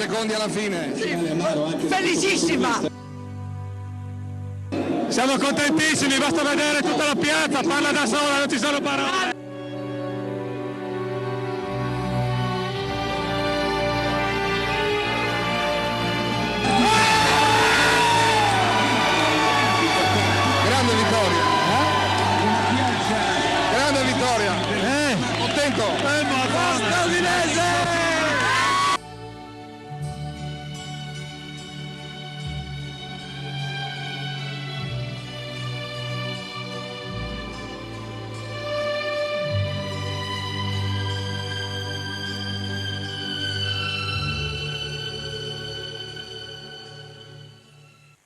secondi alla fine. Felicissima! Siamo contentissimi, basta vedere tutta la piazza, parla da sola, non ci sono parole. Grande vittoria. Grande vittoria. Contento. Forza Udinese!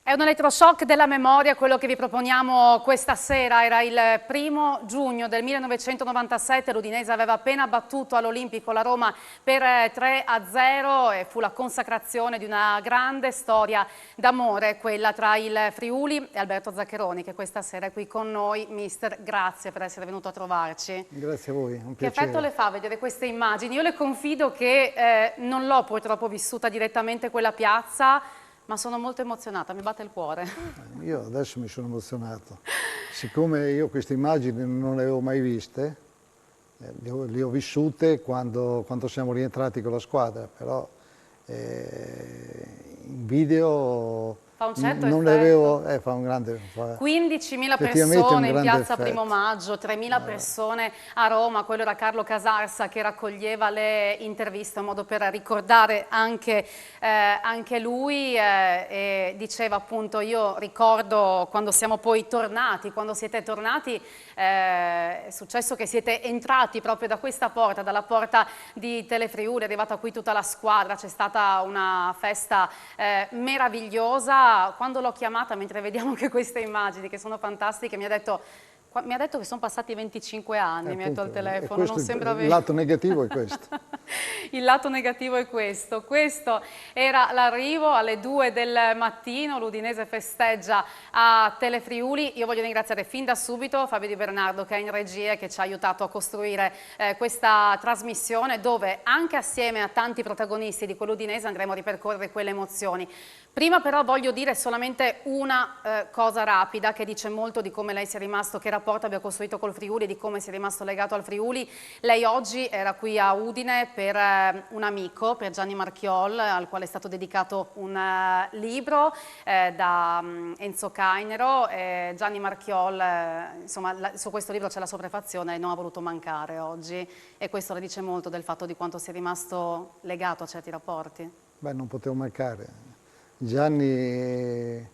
È un elettroshock della memoria quello che vi proponiamo questa sera. Era il 1° giugno del 1997, l'Udinese aveva appena battuto all'Olimpico la Roma per 3-0 e fu la consacrazione di una grande storia d'amore, quella tra il Friuli e Alberto Zaccheroni, che questa sera è qui con noi. Mister, grazie per essere venuto a trovarci. Grazie a voi, un Che piacere. effetto le fa vedere queste immagini? Io le confido che non l'ho purtroppo vissuta direttamente quella piazza, ma sono molto emozionata, mi batte il cuore. Io adesso mi sono emozionato. Siccome io queste immagini non le avevo mai viste, le ho vissute quando siamo rientrati con la squadra, però in video Fa un certo non le avevo, fa un grande... 15.000 effettivamente persone un in grande piazza effetto. 1° maggio, 3.000 persone a Roma, quello era Carlo Casarsa che raccoglieva le interviste, un modo per ricordare anche lui e diceva appunto: io ricordo quando siamo poi tornati, quando siete tornati, è successo che siete entrati proprio da questa porta, dalla porta di Telefriuli, è arrivata qui tutta la squadra, c'è stata una festa meravigliosa. Quando l'ho chiamata, mentre vediamo anche queste immagini che sono fantastiche, mi ha detto che sono passati 25 anni, mi ha detto al telefono, non sembra vero. Il lato negativo è questo. Il lato negativo è questo. Questo era l'arrivo alle 2 del mattino, l'Udinese festeggia a Telefriuli. Io voglio ringraziare fin da subito Fabio Di Bernardo che è in regia e che ci ha aiutato a costruire questa trasmissione dove anche assieme a tanti protagonisti di quell'Udinese andremo a ripercorrere quelle emozioni. Prima però voglio dire solamente una cosa rapida che dice molto di come lei sia rimasto, che rapporto abbia costruito col Friuli e di come sia rimasto legato al Friuli. Lei oggi era qui a Udine per un amico, per Gianni Marchiol, al quale è stato dedicato un libro da Enzo Cainero. Gianni Marchiol, insomma, su questo libro c'è la sua prefazione e non ha voluto mancare oggi, e questo le dice molto del fatto di quanto sia rimasto legato a certi rapporti. Beh, non potevo mancare. Gianni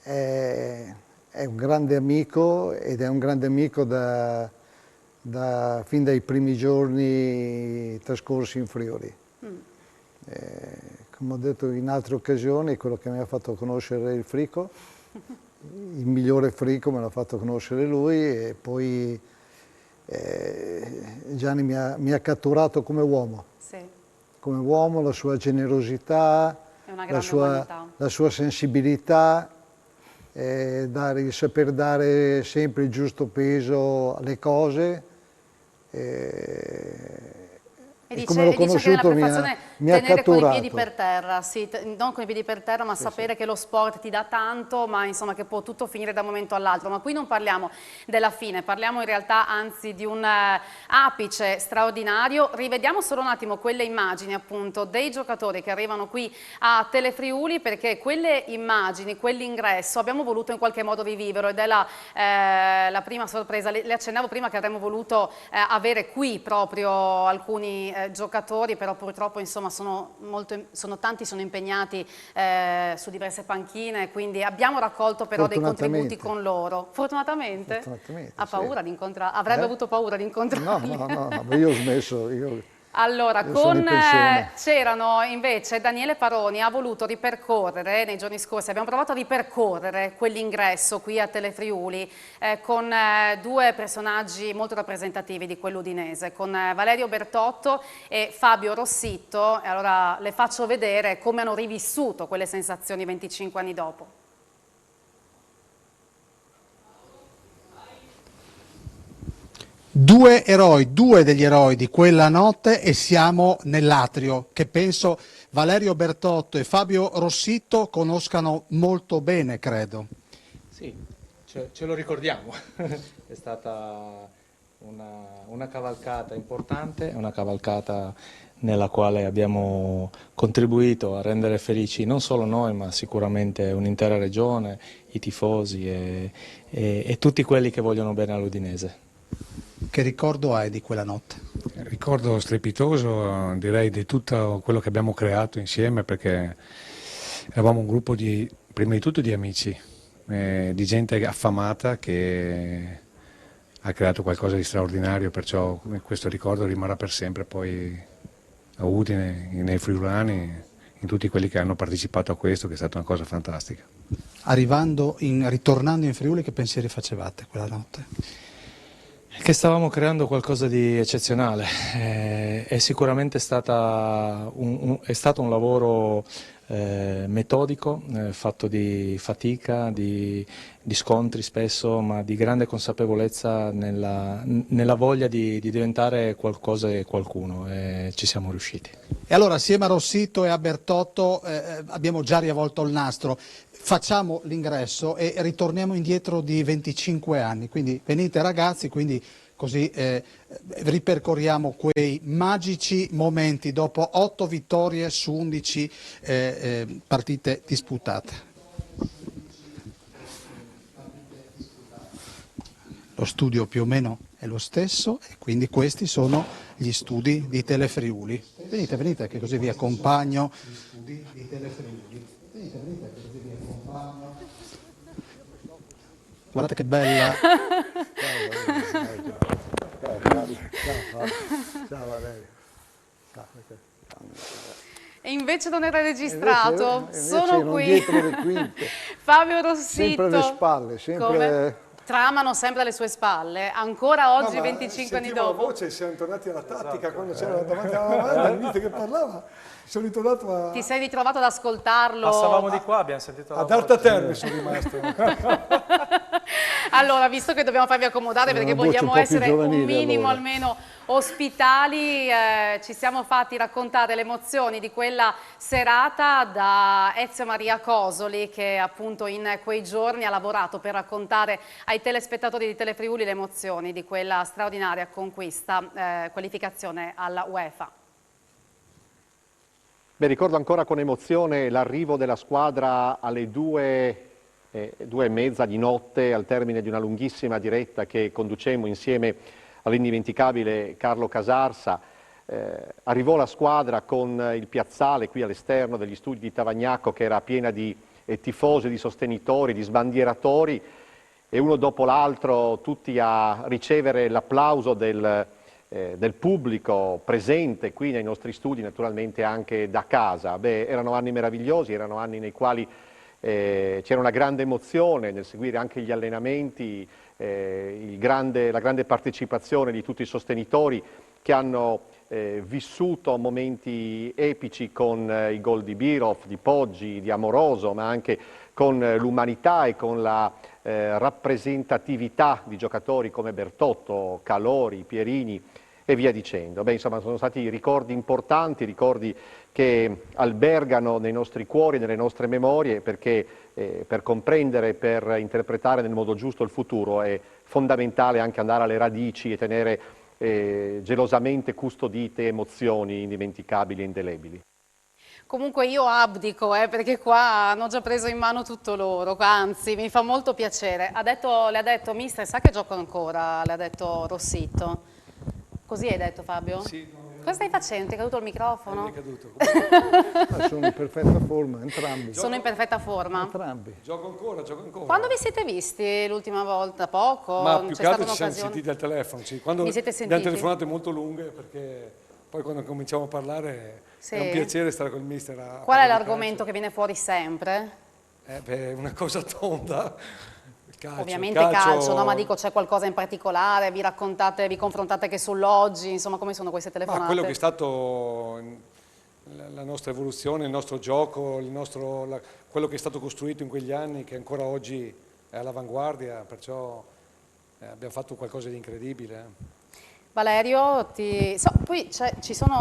è un grande amico ed è un grande amico fin dai primi giorni trascorsi in Friuli. Come ho detto in altre occasioni, quello che mi ha fatto conoscere il Frico, il migliore Frico me l'ha fatto conoscere lui, e poi Gianni mi ha catturato come uomo. Sì. Come uomo, la sua generosità, la sua sensibilità, saper dare sempre il giusto peso alle cose. E come l'ho conosciuto mi ha tenere con i catturato. piedi per terra, sì, non con i piedi per terra, ma sapere che lo sport ti dà tanto, ma insomma che può tutto finire da un momento all'altro. Ma qui non parliamo della fine, parliamo in realtà anzi di un apice straordinario. Rivediamo solo un attimo quelle immagini appunto dei giocatori che arrivano qui a Telefriuli, perché quelle immagini, quell'ingresso abbiamo voluto in qualche modo riviverlo, ed è la prima sorpresa. Le accennavo prima che avremmo voluto avere qui proprio alcuni giocatori, però purtroppo insomma tanti sono impegnati su diverse panchine, quindi abbiamo raccolto però dei contributi con loro. Fortunatamente? Fortunatamente, Ha paura di incontrare? Avrebbe avuto paura di incontrarli? No, io ho smesso. Allora, c'erano invece Daniele Paroni ha voluto ripercorrere, nei giorni scorsi abbiamo provato a ripercorrere quell'ingresso qui a Telefriuli con due personaggi molto rappresentativi di quell'Udinese, con Valerio Bertotto e Fabio Rossitto, e allora le faccio vedere come hanno rivissuto quelle sensazioni 25 anni dopo. Due degli eroi di quella notte, e siamo nell'atrio che penso Valerio Bertotto e Fabio Rossitto conoscano molto bene, credo. Sì, ce lo ricordiamo. È stata una cavalcata importante, una cavalcata nella quale abbiamo contribuito a rendere felici non solo noi, ma sicuramente un'intera regione, i tifosi e tutti quelli che vogliono bene all'Udinese. Che ricordo hai di quella notte? Ricordo strepitoso, direi, di tutto quello che abbiamo creato insieme, perché eravamo un gruppo prima di tutto di amici, di gente affamata che ha creato qualcosa di straordinario, perciò questo ricordo rimarrà per sempre poi a Udine, nei friulani, in tutti quelli che hanno partecipato a questo, che è stata una cosa fantastica. Ritornando in Friuli, che pensieri facevate quella notte? Che stavamo creando qualcosa di eccezionale, è sicuramente è stato un lavoro metodico, fatto di fatica, di scontri spesso, ma di grande consapevolezza nella voglia di diventare qualcosa e qualcuno, e ci siamo riusciti. E allora, assieme a Rossitto e a Bertotto abbiamo già riavvolto il nastro. Facciamo l'ingresso e ritorniamo indietro di 25 anni, quindi venite ragazzi, quindi così ripercorriamo quei magici momenti dopo 8 vittorie su 11 partite disputate. Lo studio più o meno è lo stesso e quindi questi sono gli studi di Telefriuli. Venite, venite che così vi accompagno. Gli studi di Telefriuli. Venite, venite che così vi accompagno. Guardate che bella. Ciao Valerio. E invece non era registrato, Invece sono erano qui. dietro le quinte. Fabio Rossitto. Sempre alle spalle, sempre... Come? Tramano sempre alle sue spalle, ancora oggi, 25 anni dopo. La voce, siamo tornati alla tattica quando c'era davanti alla lavanda, all'inizio che parlava, sono ritornato a... Ti sei ritrovato ad ascoltarlo? Passavamo di qua, abbiamo sentito la Ad voce. Alta Terme sono rimasto. Allora, visto che dobbiamo farvi accomodare perché Una voce vogliamo un po' più essere un giovanile, minimo allora. almeno ospitali, ci siamo fatti raccontare le emozioni di quella serata da Ezio Maria Cosoli, che appunto in quei giorni ha lavorato per raccontare ai telespettatori di Telefriuli le emozioni di quella straordinaria conquista, qualificazione alla UEFA. Beh, ricordo ancora con emozione l'arrivo della squadra alle 2:30 di notte, al termine di una lunghissima diretta che conducemmo insieme all'indimenticabile Carlo Casarsa. Arrivò la squadra con il piazzale qui all'esterno degli studi di Tavagnacco, che era piena di tifosi, di sostenitori, di sbandieratori, e uno dopo l'altro tutti a ricevere l'applauso del pubblico presente qui nei nostri studi, naturalmente anche da casa. Beh, erano anni meravigliosi, erano anni nei quali c'era una grande emozione nel seguire anche gli allenamenti, la grande partecipazione di tutti i sostenitori che hanno vissuto momenti epici con i gol di Birov, di Poggi, di Amoroso, ma anche con l'umanità e con la rappresentatività di giocatori come Bertotto, Calori, Pierini e via dicendo. Beh, insomma, sono stati ricordi importanti, ricordi che albergano nei nostri cuori, nelle nostre memorie, perché per comprendere e per interpretare nel modo giusto il futuro è fondamentale anche andare alle radici e tenere gelosamente custodite emozioni indimenticabili e indelebili. Comunque io abdico, perché qua hanno già preso in mano tutto loro, anzi mi fa molto piacere. Le ha detto, mister, sa che gioco ancora? Le ha detto Rossitto. Così hai detto, Fabio? Sì. Cosa stai facendo? Ti è caduto il microfono? Mi è caduto. Sono in perfetta forma, entrambi. Sono in perfetta forma. Entrambi. Gioco ancora, gioco ancora. Quando vi siete visti l'ultima volta? Poco? Ma più C'è che altro stata ci siamo un'occasione? sentiti al telefono, sì. Quando Vi siete abbiamo sentiti? telefonate molto lunghe, perché poi quando cominciamo a parlare Sì. è un piacere stare con il mister. Qual è parlare di l'argomento calcio. che viene fuori sempre? Una cosa tonda. Il calcio, Ovviamente calcio, no? Ma dico, c'è qualcosa in particolare? Vi raccontate, vi confrontate che sull'oggi? Insomma, come sono queste telefonate? Ma quello che è stato la nostra evoluzione, il nostro gioco, quello che è stato costruito in quegli anni, che ancora oggi è all'avanguardia, perciò abbiamo fatto qualcosa di incredibile. Valerio, poi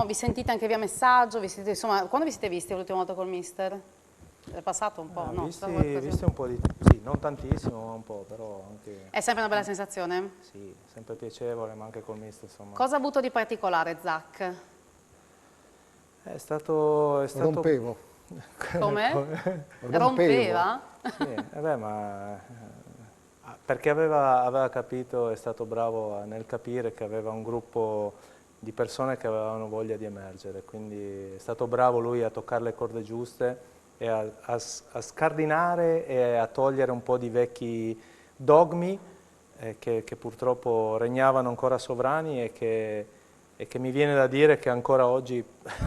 vi sentite anche via messaggio, insomma, quando vi siete visti l'ultima volta col mister? È passato un po', no? Visti un po' sì, non tantissimo, ma un po', però anche... È sempre una bella sensazione? Sì, sempre piacevole, ma anche col mister, insomma. Cosa ha avuto di particolare Zach? È stato... Rompevo. Come? Rompeva? Sì, perché aveva capito, è stato bravo nel capire che aveva un gruppo di persone che avevano voglia di emergere, quindi è stato bravo lui a toccare le corde giuste e a scardinare e a togliere un po' di vecchi dogmi che purtroppo regnavano ancora sovrani e che mi viene da dire che ancora oggi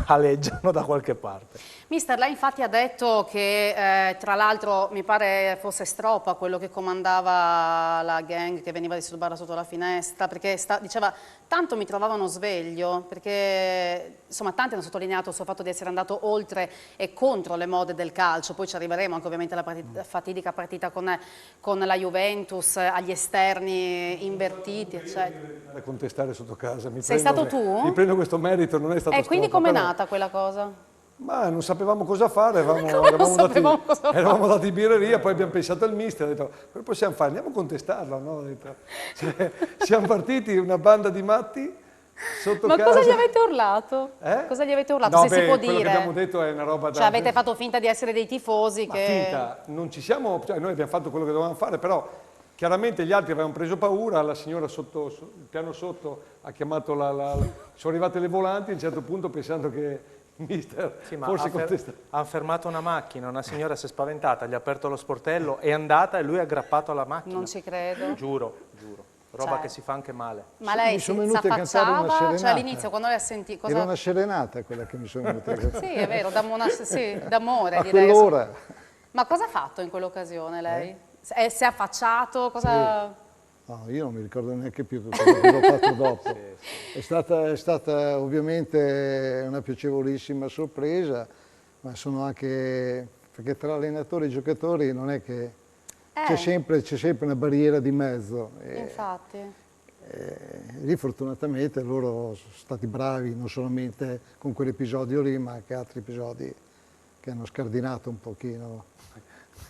aleggiano da qualche parte. Mister, lei infatti ha detto che tra l'altro mi pare fosse Stroppa quello che comandava la gang che veniva a disturbarla sotto la finestra, perché diceva tanto mi trovavano sveglio, perché insomma tanti hanno sottolineato il suo fatto di essere andato oltre e contro le mode del calcio, poi ci arriveremo anche ovviamente alla fatidica partita con la Juventus, agli esterni invertiti, eccetera. A contestare sotto casa. Sei stato tu? Mi prendo questo merito, non è stato E quindi Stroppa, com'è però... nata quella cosa? Ma non sapevamo cosa fare, Eravamo andati in birreria, poi abbiamo pensato al mister, ha detto, cosa possiamo fare? Andiamo a contestarlo, no? Siamo partiti una banda di matti sotto casa. Ma cosa gli avete urlato? Cosa gli avete urlato? No, se si può quello dire. che abbiamo detto è una roba da... Cioè avete fatto finta di essere dei tifosi finta, non ci siamo, cioè noi abbiamo fatto quello che dovevamo fare, però chiaramente gli altri avevano preso paura, la signora il piano sotto ha chiamato sono arrivate le volanti a un certo punto pensando che il mister forse contestato. Ha fermato una macchina, una signora si è spaventata, gli ha aperto lo sportello, è andata e lui è aggrappato alla macchina. Non ci credo. Giuro. Roba che si fa che male. Ma lei si affacciava? Cioè all'inizio quando lei ha sentito... Era una serenata quella che mi sono venuta a cantare. Sì, è vero, d'amore a direi. Quell'ora. Ma cosa ha fatto in quell'occasione lei? Si è affacciato? Cosa... Sì. No, io non mi ricordo neanche più tutto quello che l'ho fatto dopo. Sì. È stata ovviamente una piacevolissima sorpresa, ma sono anche... perché tra allenatori e giocatori non è che... c'è sempre una barriera di mezzo. Infatti. Lì fortunatamente loro sono stati bravi, non solamente con quell'episodio lì, ma anche altri episodi che hanno scardinato un pochino.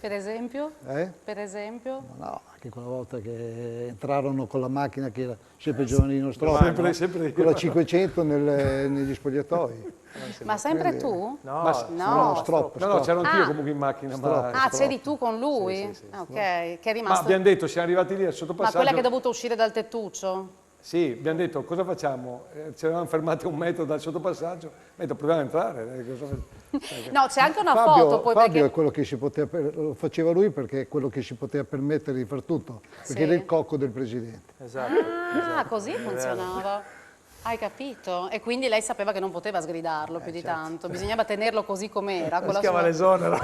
Per esempio? Per esempio? No, anche quella volta che entrarono con la macchina che era sempre Giovannino Stroppa, sempre con la 500 negli spogliatoi. Ma sempre tu? No, Stroppa. No, c'ero anch'io comunque in macchina. C'eri tu con lui? Sì, ok, che è rimasto... Ma abbiamo detto, siamo arrivati lì al sottopassaggio... Ma quella che è dovuta uscire dal tettuccio? Sì, abbiamo detto, cosa facciamo? Ci eravamo fermati 1 metro dal sottopassaggio, proviamo a entrare. No, c'è anche una foto poi Fabio perché... è quello che lo faceva lui perché è quello che si poteva permettere di far tutto, perché era il cocco del presidente. Esatto. Così funzionava. Hai capito? E quindi lei sapeva che non poteva sgridarlo più di tanto, bisognava tenerlo così com'era. Si chiama l'esonero.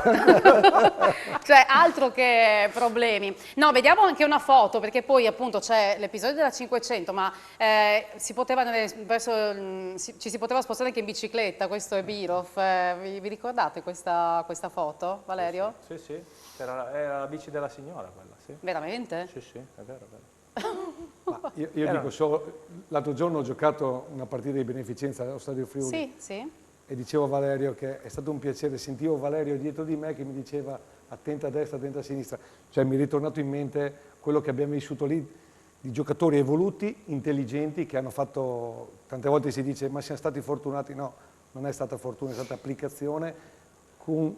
Cioè, altro che problemi. No, vediamo anche una foto, perché poi appunto c'è l'episodio della 500, ma ci si poteva spostare anche in bicicletta, questo è Birov. Vi ricordate questa foto, Valerio? Sì. Era la bici della signora quella, sì. Veramente? Sì, è vero. Ma io dico solo, l'altro giorno ho giocato una partita di beneficenza allo Stadio Friuli. Sì. E dicevo a Valerio che è stato un piacere, sentivo Valerio dietro di me che mi diceva attenta a destra, attenta a sinistra. Cioè mi è ritornato in mente quello che abbiamo vissuto lì, di giocatori evoluti, intelligenti, che hanno fatto, tante volte si dice ma siamo stati fortunati, no, non è stata fortuna, è stata applicazione con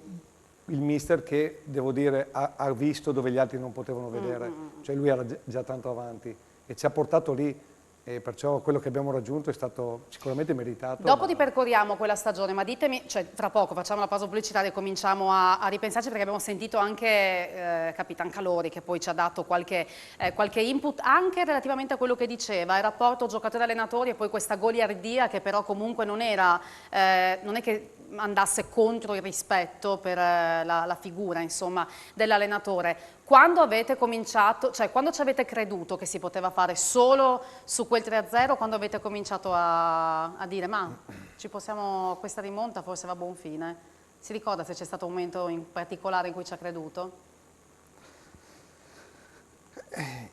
il mister che, devo dire, ha visto dove gli altri non potevano vedere, cioè lui era già tanto avanti e ci ha portato lì e perciò quello che abbiamo raggiunto è stato sicuramente meritato. Dopo ripercorriamo quella stagione, ma ditemi, cioè tra poco facciamo la pausa pubblicitaria e cominciamo a ripensarci, perché abbiamo sentito anche Capitan Calori che poi ci ha dato qualche input anche relativamente a quello che diceva, il rapporto giocatore-allenatori e poi questa goliardia che però comunque non è che andasse contro il rispetto per la figura, insomma, dell'allenatore. Quando avete cominciato, cioè quando ci avete creduto che si poteva fare solo su quel 3-0, quando avete cominciato a dire ma questa rimonta forse va a buon fine? Si ricorda se c'è stato un momento in particolare in cui ci ha creduto?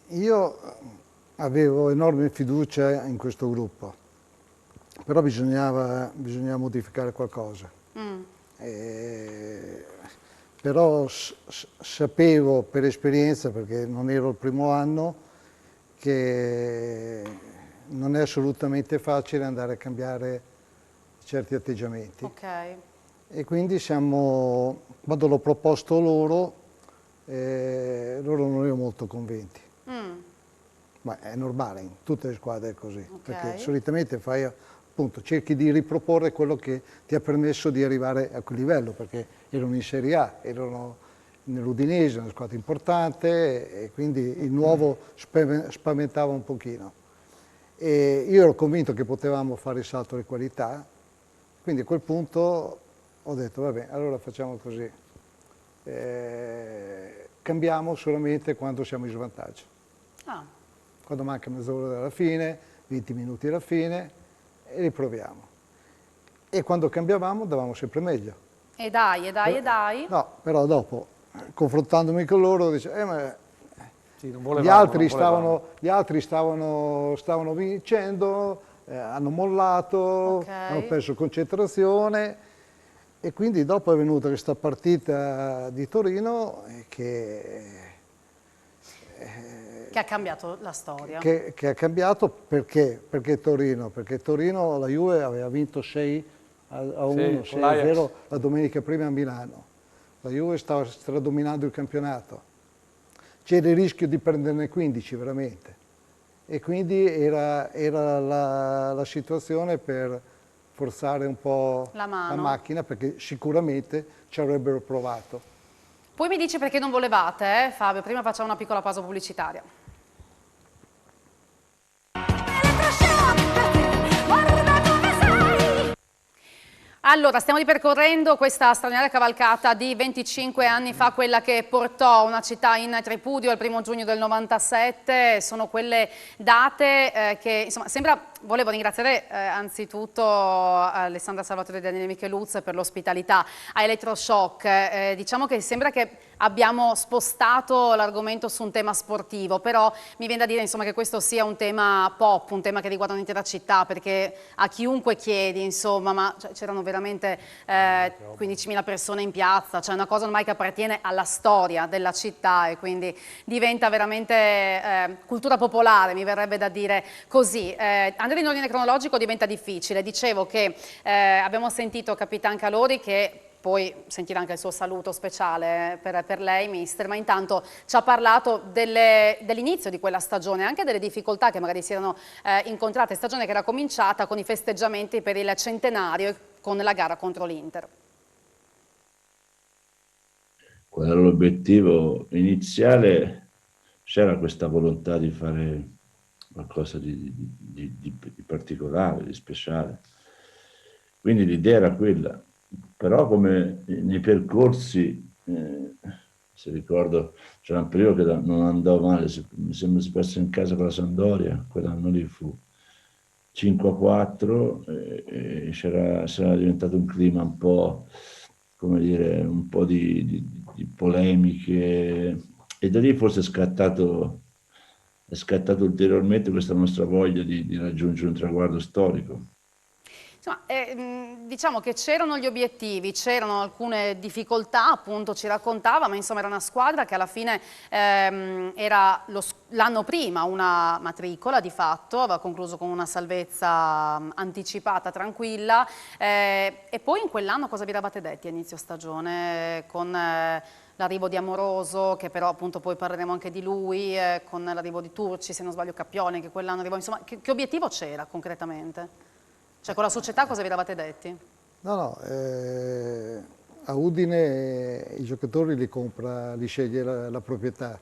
Io avevo enorme fiducia in questo gruppo, però bisognava modificare qualcosa. Però sapevo per esperienza, perché non ero il primo anno, che non è assolutamente facile andare a cambiare certi atteggiamenti. Ok. E quindi quando l'ho proposto loro, loro non erano molto convinti. Ma è normale, in tutte le squadre è così, perché solitamente appunto, cerchi di riproporre quello che ti ha permesso di arrivare a quel livello, perché erano in Serie A, erano nell'Udinese, una squadra importante, e quindi il nuovo spaventava un pochino. E io ero convinto che potevamo fare il salto di qualità, quindi a quel punto ho detto, vabbè, allora facciamo così, cambiamo solamente quando siamo in svantaggio. Quando manca mezz'ora alla fine, 20 minuti alla fine, e riproviamo. E quando cambiavamo davamo sempre meglio. E dai. No, però dopo, confrontandomi con loro, dice, ma Sì, gli altri stavano vincendo, hanno mollato, hanno perso concentrazione, e quindi dopo è venuta questa partita di Torino che ha cambiato la storia. Che ha cambiato perché Torino? Perché Torino, la Juve aveva vinto 6-1, 6-0 la domenica prima a Milano. La Juve stava stradominando il campionato. C'era il rischio di prenderne 15 veramente. E quindi era la situazione per forzare un po' la macchina, perché sicuramente ci avrebbero provato. Poi mi dici perché non volevate, Fabio? Prima facciamo una piccola pausa pubblicitaria. Allora, stiamo ripercorrendo questa straordinaria cavalcata di 25 anni fa, quella che portò una città in tripudio il 1° giugno del 97. Sono quelle date che, insomma, volevo ringraziare anzitutto Alessandra Salvatore e Daniele Micheluzzi per l'ospitalità a Elettroshock. Diciamo che sembra che abbiamo spostato l'argomento su un tema sportivo, però mi viene da dire, insomma, che questo sia un tema pop, un tema che riguarda un'intera città, perché a chiunque chiedi, insomma, ma c'erano veramente 15.000 persone in piazza, cioè una cosa ormai che appartiene alla storia della città, e quindi diventa veramente cultura popolare, mi verrebbe da dire così. Andare in ordine cronologico diventa difficile. Dicevo che abbiamo sentito Capitan Calori, che poi sentirà anche il suo saluto speciale per lei, mister, ma intanto ci ha parlato dell'inizio di quella stagione, anche delle difficoltà che magari si erano incontrate, stagione che era cominciata con i festeggiamenti per il centenario, con la gara contro l'Inter. Qual era l'obiettivo iniziale? C'era questa volontà di fare qualcosa di particolare, di speciale. Quindi l'idea era quella. Però come nei percorsi, se ricordo, c'era un periodo che non andò male, mi sembra si perse in casa con la Sampdoria, quell'anno lì fu 5-4, e c'era diventato un clima un po', come dire, un po' di polemiche, e da lì forse è scattato ulteriormente questa nostra voglia di raggiungere un traguardo storico. Insomma, diciamo che c'erano gli obiettivi, c'erano alcune difficoltà, appunto ci raccontava, ma insomma era una squadra che alla fine era l'anno prima una matricola di fatto, aveva concluso con una salvezza anticipata, tranquilla, e poi in quell'anno cosa vi eravate detti a inizio stagione con l'arrivo di Amoroso, che però appunto poi parleremo anche di lui, con l'arrivo di Turci, se non sbaglio Cappione, che quell'anno arrivò, insomma che obiettivo c'era concretamente? Cioè con la società cosa vi eravate detti? No, a Udine i giocatori li sceglie la proprietà,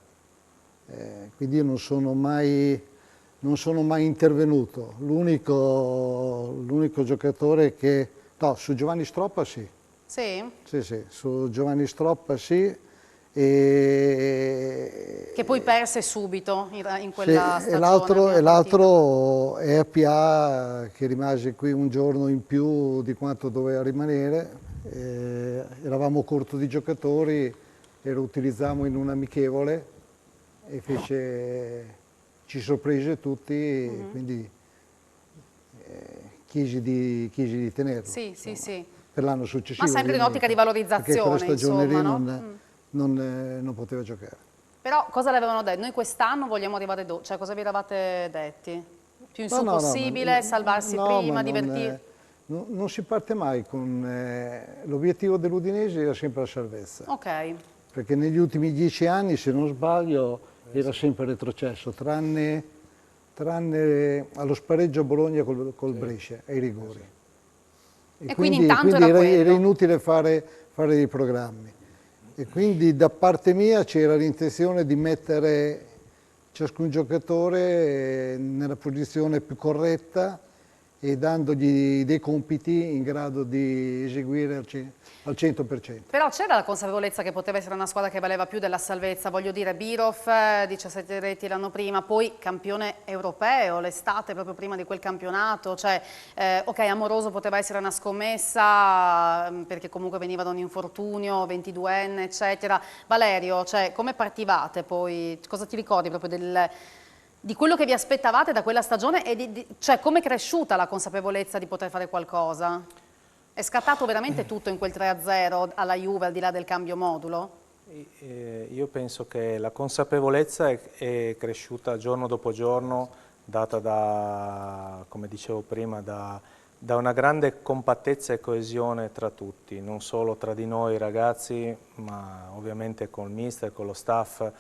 quindi io non sono mai intervenuto. L'unico giocatore che... No, su Giovanni Stroppa sì. Sì? Sì, su Giovanni Stroppa sì. Che poi perse subito in quella sì, stagione. E l'altro è Appia, che rimase qui un giorno in più di quanto doveva rimanere. Eravamo corto di giocatori e lo utilizzammo in un amichevole e fece ci sorprese tutti, quindi chiesi di tenerlo. Sì, sì, sì. Per l'anno successivo. Ma sempre in ottica di perché valorizzazione, quella stagione insomma, lì no? non poteva giocare. Però cosa le avevano detto? Noi quest'anno vogliamo arrivare dopo, cioè cosa vi eravate detti? Più in su possibile, salvarsi prima, divertirsi? Non si parte mai con... l'obiettivo dell'Udinese era sempre la salvezza. Ok. Perché negli ultimi 10 anni, se non sbaglio, era sempre retrocesso, tranne allo spareggio a Bologna col Brescia, ai rigori. E quindi intanto era quello. inutile fare dei programmi. E quindi da parte mia c'era l'intenzione di mettere ciascun giocatore nella posizione più corretta e dandogli dei compiti in grado di eseguire al 100%. Però c'era la consapevolezza che poteva essere una squadra che valeva più della salvezza, voglio dire, Birov, 17 reti l'anno prima, poi campione europeo l'estate proprio prima di quel campionato, cioè ok, Amoroso poteva essere una scommessa perché comunque veniva da un infortunio, 22enne eccetera. Valerio, cioè, come partivate poi? Cosa ti ricordi proprio di quello che vi aspettavate da quella stagione e cioè come è cresciuta la consapevolezza di poter fare qualcosa? È scattato veramente tutto in quel 3-0 alla Juve, al di là del cambio modulo? Io penso che la consapevolezza è cresciuta giorno dopo giorno, data da, come dicevo prima, da una grande compattezza e coesione tra tutti, non solo tra di noi ragazzi, ma ovviamente con il mister, con lo staff.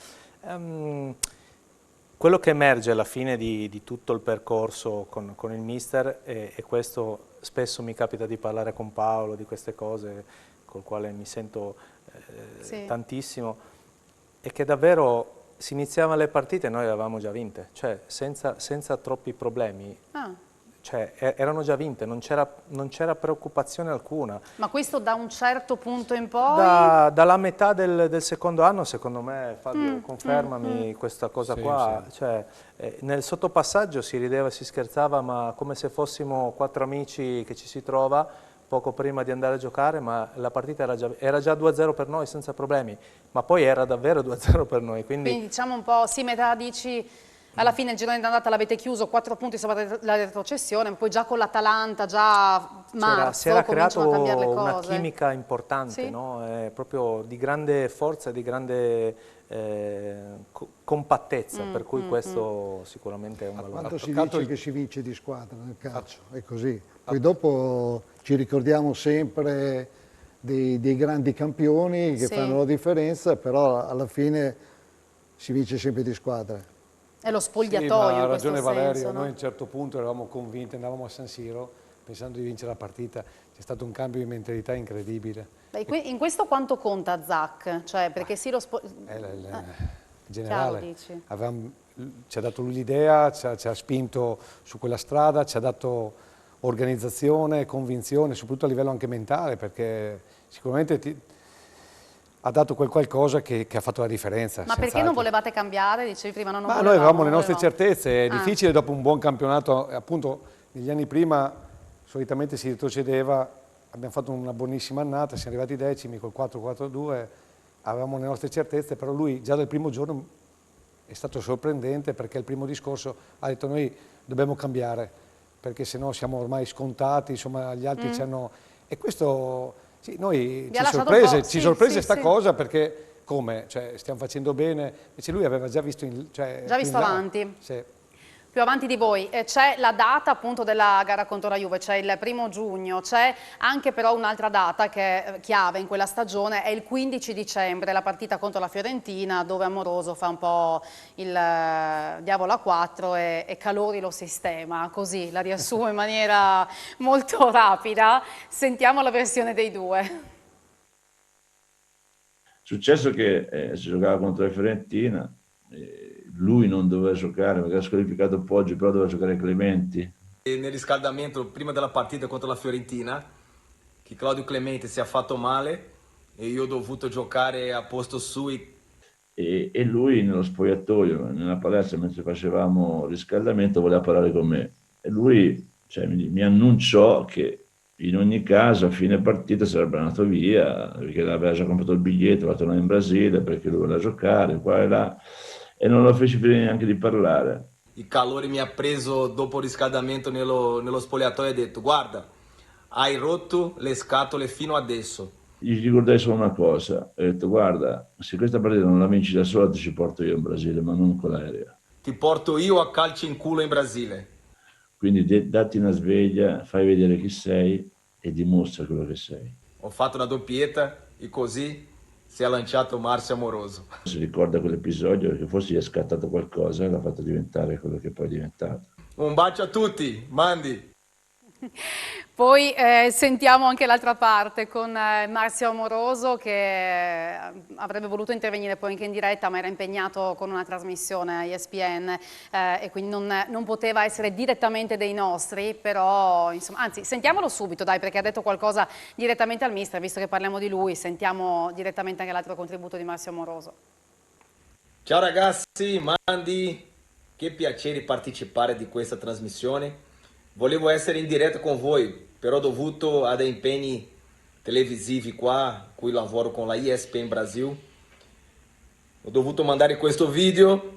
Quello che emerge alla fine di tutto il percorso con il mister, e questo spesso mi capita di parlare con Paolo di queste cose, col quale mi sento tantissimo, è che davvero si iniziavano le partite e noi avevamo già vinte, cioè senza troppi problemi. Cioè, erano già vinte, non c'era preoccupazione alcuna. Ma questo da un certo punto in poi? Dalla metà del secondo anno, secondo me, Fabio, confermami questa cosa qua. Sì. Cioè, nel sottopassaggio si rideva, si scherzava, ma come se fossimo 4 amici che ci si trova poco prima di andare a giocare, ma la partita era già 2-0 per noi senza problemi, ma poi era davvero 2-0 per noi. Quindi diciamo un po', sì, metà dici... Alla fine il girone d'andata l'avete chiuso, 4 punti sopra la retrocessione, poi già con l'Atalanta, già marzo, si era cominciano a cambiare le creato cose. una chimica importante, sì? no? Proprio di grande forza, di grande compattezza, per cui questo sicuramente è un valore. Quanto si dice che si vince di squadra nel calcio, è così. Poi dopo ci ricordiamo sempre dei grandi campioni che fanno la differenza, però alla fine si vince sempre di squadra. È lo spogliatoio, sì, ma ha in questo ragione Valerio, senso, no? noi a un certo punto eravamo convinti, andavamo a San Siro pensando di vincere la partita, c'è stato un cambio di mentalità incredibile. Beh, in questo quanto conta Zac? Cioè, perché sì, lo generale, dici. Ci ha dato lui l'idea, ci ha spinto su quella strada, ci ha dato organizzazione, convinzione, soprattutto a livello anche mentale, perché sicuramente ha dato quel qualcosa che ha fatto la differenza. Ma perché non volevate cambiare? Dicevi prima non noi avevamo le nostre certezze, è difficile dopo un buon campionato, appunto negli anni prima solitamente si retrocedeva, abbiamo fatto una buonissima annata, siamo arrivati decimi col 4-4-2, avevamo le nostre certezze, però lui già dal primo giorno è stato sorprendente perché il primo discorso ha detto noi dobbiamo cambiare, perché sennò siamo ormai scontati, insomma gli altri ci hanno... E questo... Sì, noi ci sorprese sta cosa perché come? Cioè, stiamo facendo bene, invece lui aveva già visto, avanti. Sì. Più avanti di voi. C'è la data appunto della gara contro la Juve, c'è il 1° giugno, c'è anche però un'altra data che è chiave in quella stagione, è il 15 dicembre, la partita contro la Fiorentina, dove Amoroso fa un po' il diavolo a 4 e Calori lo sistema, così la riassumo in maniera molto rapida. Sentiamo la versione dei due. È successo che si giocava contro la Fiorentina, lui non doveva giocare, magari ha squalificato Poggi, però doveva giocare Clementi. Nel riscaldamento, prima della partita contro la Fiorentina, che Claudio Clemente si è fatto male e io ho dovuto giocare a posto suo. E lui nello spogliatoio, nella palestra, mentre facevamo riscaldamento, voleva parlare con me. E lui mi annunciò che in ogni caso a fine partita sarebbe andato via, perché aveva già comprato il biglietto, va a tornare in Brasile, perché lui voleva giocare, qua e là. E non lo feci finire neanche di parlare. il calore mi ha preso dopo il riscaldamento nello spogliatoio e ha detto: guarda, hai rotto le scatole fino adesso. Gli ricordai solo una cosa, ho detto: guarda, se questa partita non la vinci da sola ti ci porto io in Brasile, ma non con l'aereo. Ti porto io a calci in culo in Brasile. Quindi datti una sveglia, fai vedere chi sei e dimostra quello che sei. Ho fatto una doppietta e così si è lanciato Márcio Amoroso. Si ricorda quell'episodio perché forse gli è scattato qualcosa e l'ha fatto diventare quello che poi è diventato. Un bacio a tutti, Mandi! Poi sentiamo anche l'altra parte con Márcio Amoroso, che avrebbe voluto intervenire poi anche in diretta, ma era impegnato con una trasmissione a ESPN e quindi non poteva essere direttamente dei nostri, però insomma, anzi sentiamolo subito dai, perché ha detto qualcosa direttamente al mister, visto che parliamo di lui, sentiamo direttamente anche l'altro contributo di Márcio Amoroso. Ciao ragazzi, Mandi, che piacere partecipare di questa trasmissione. Volevo essere in diretta con voi, però dovuto a dei impegni televisivi qua, cui lavoro con la ESPN Brasil, ho dovuto mandare questo video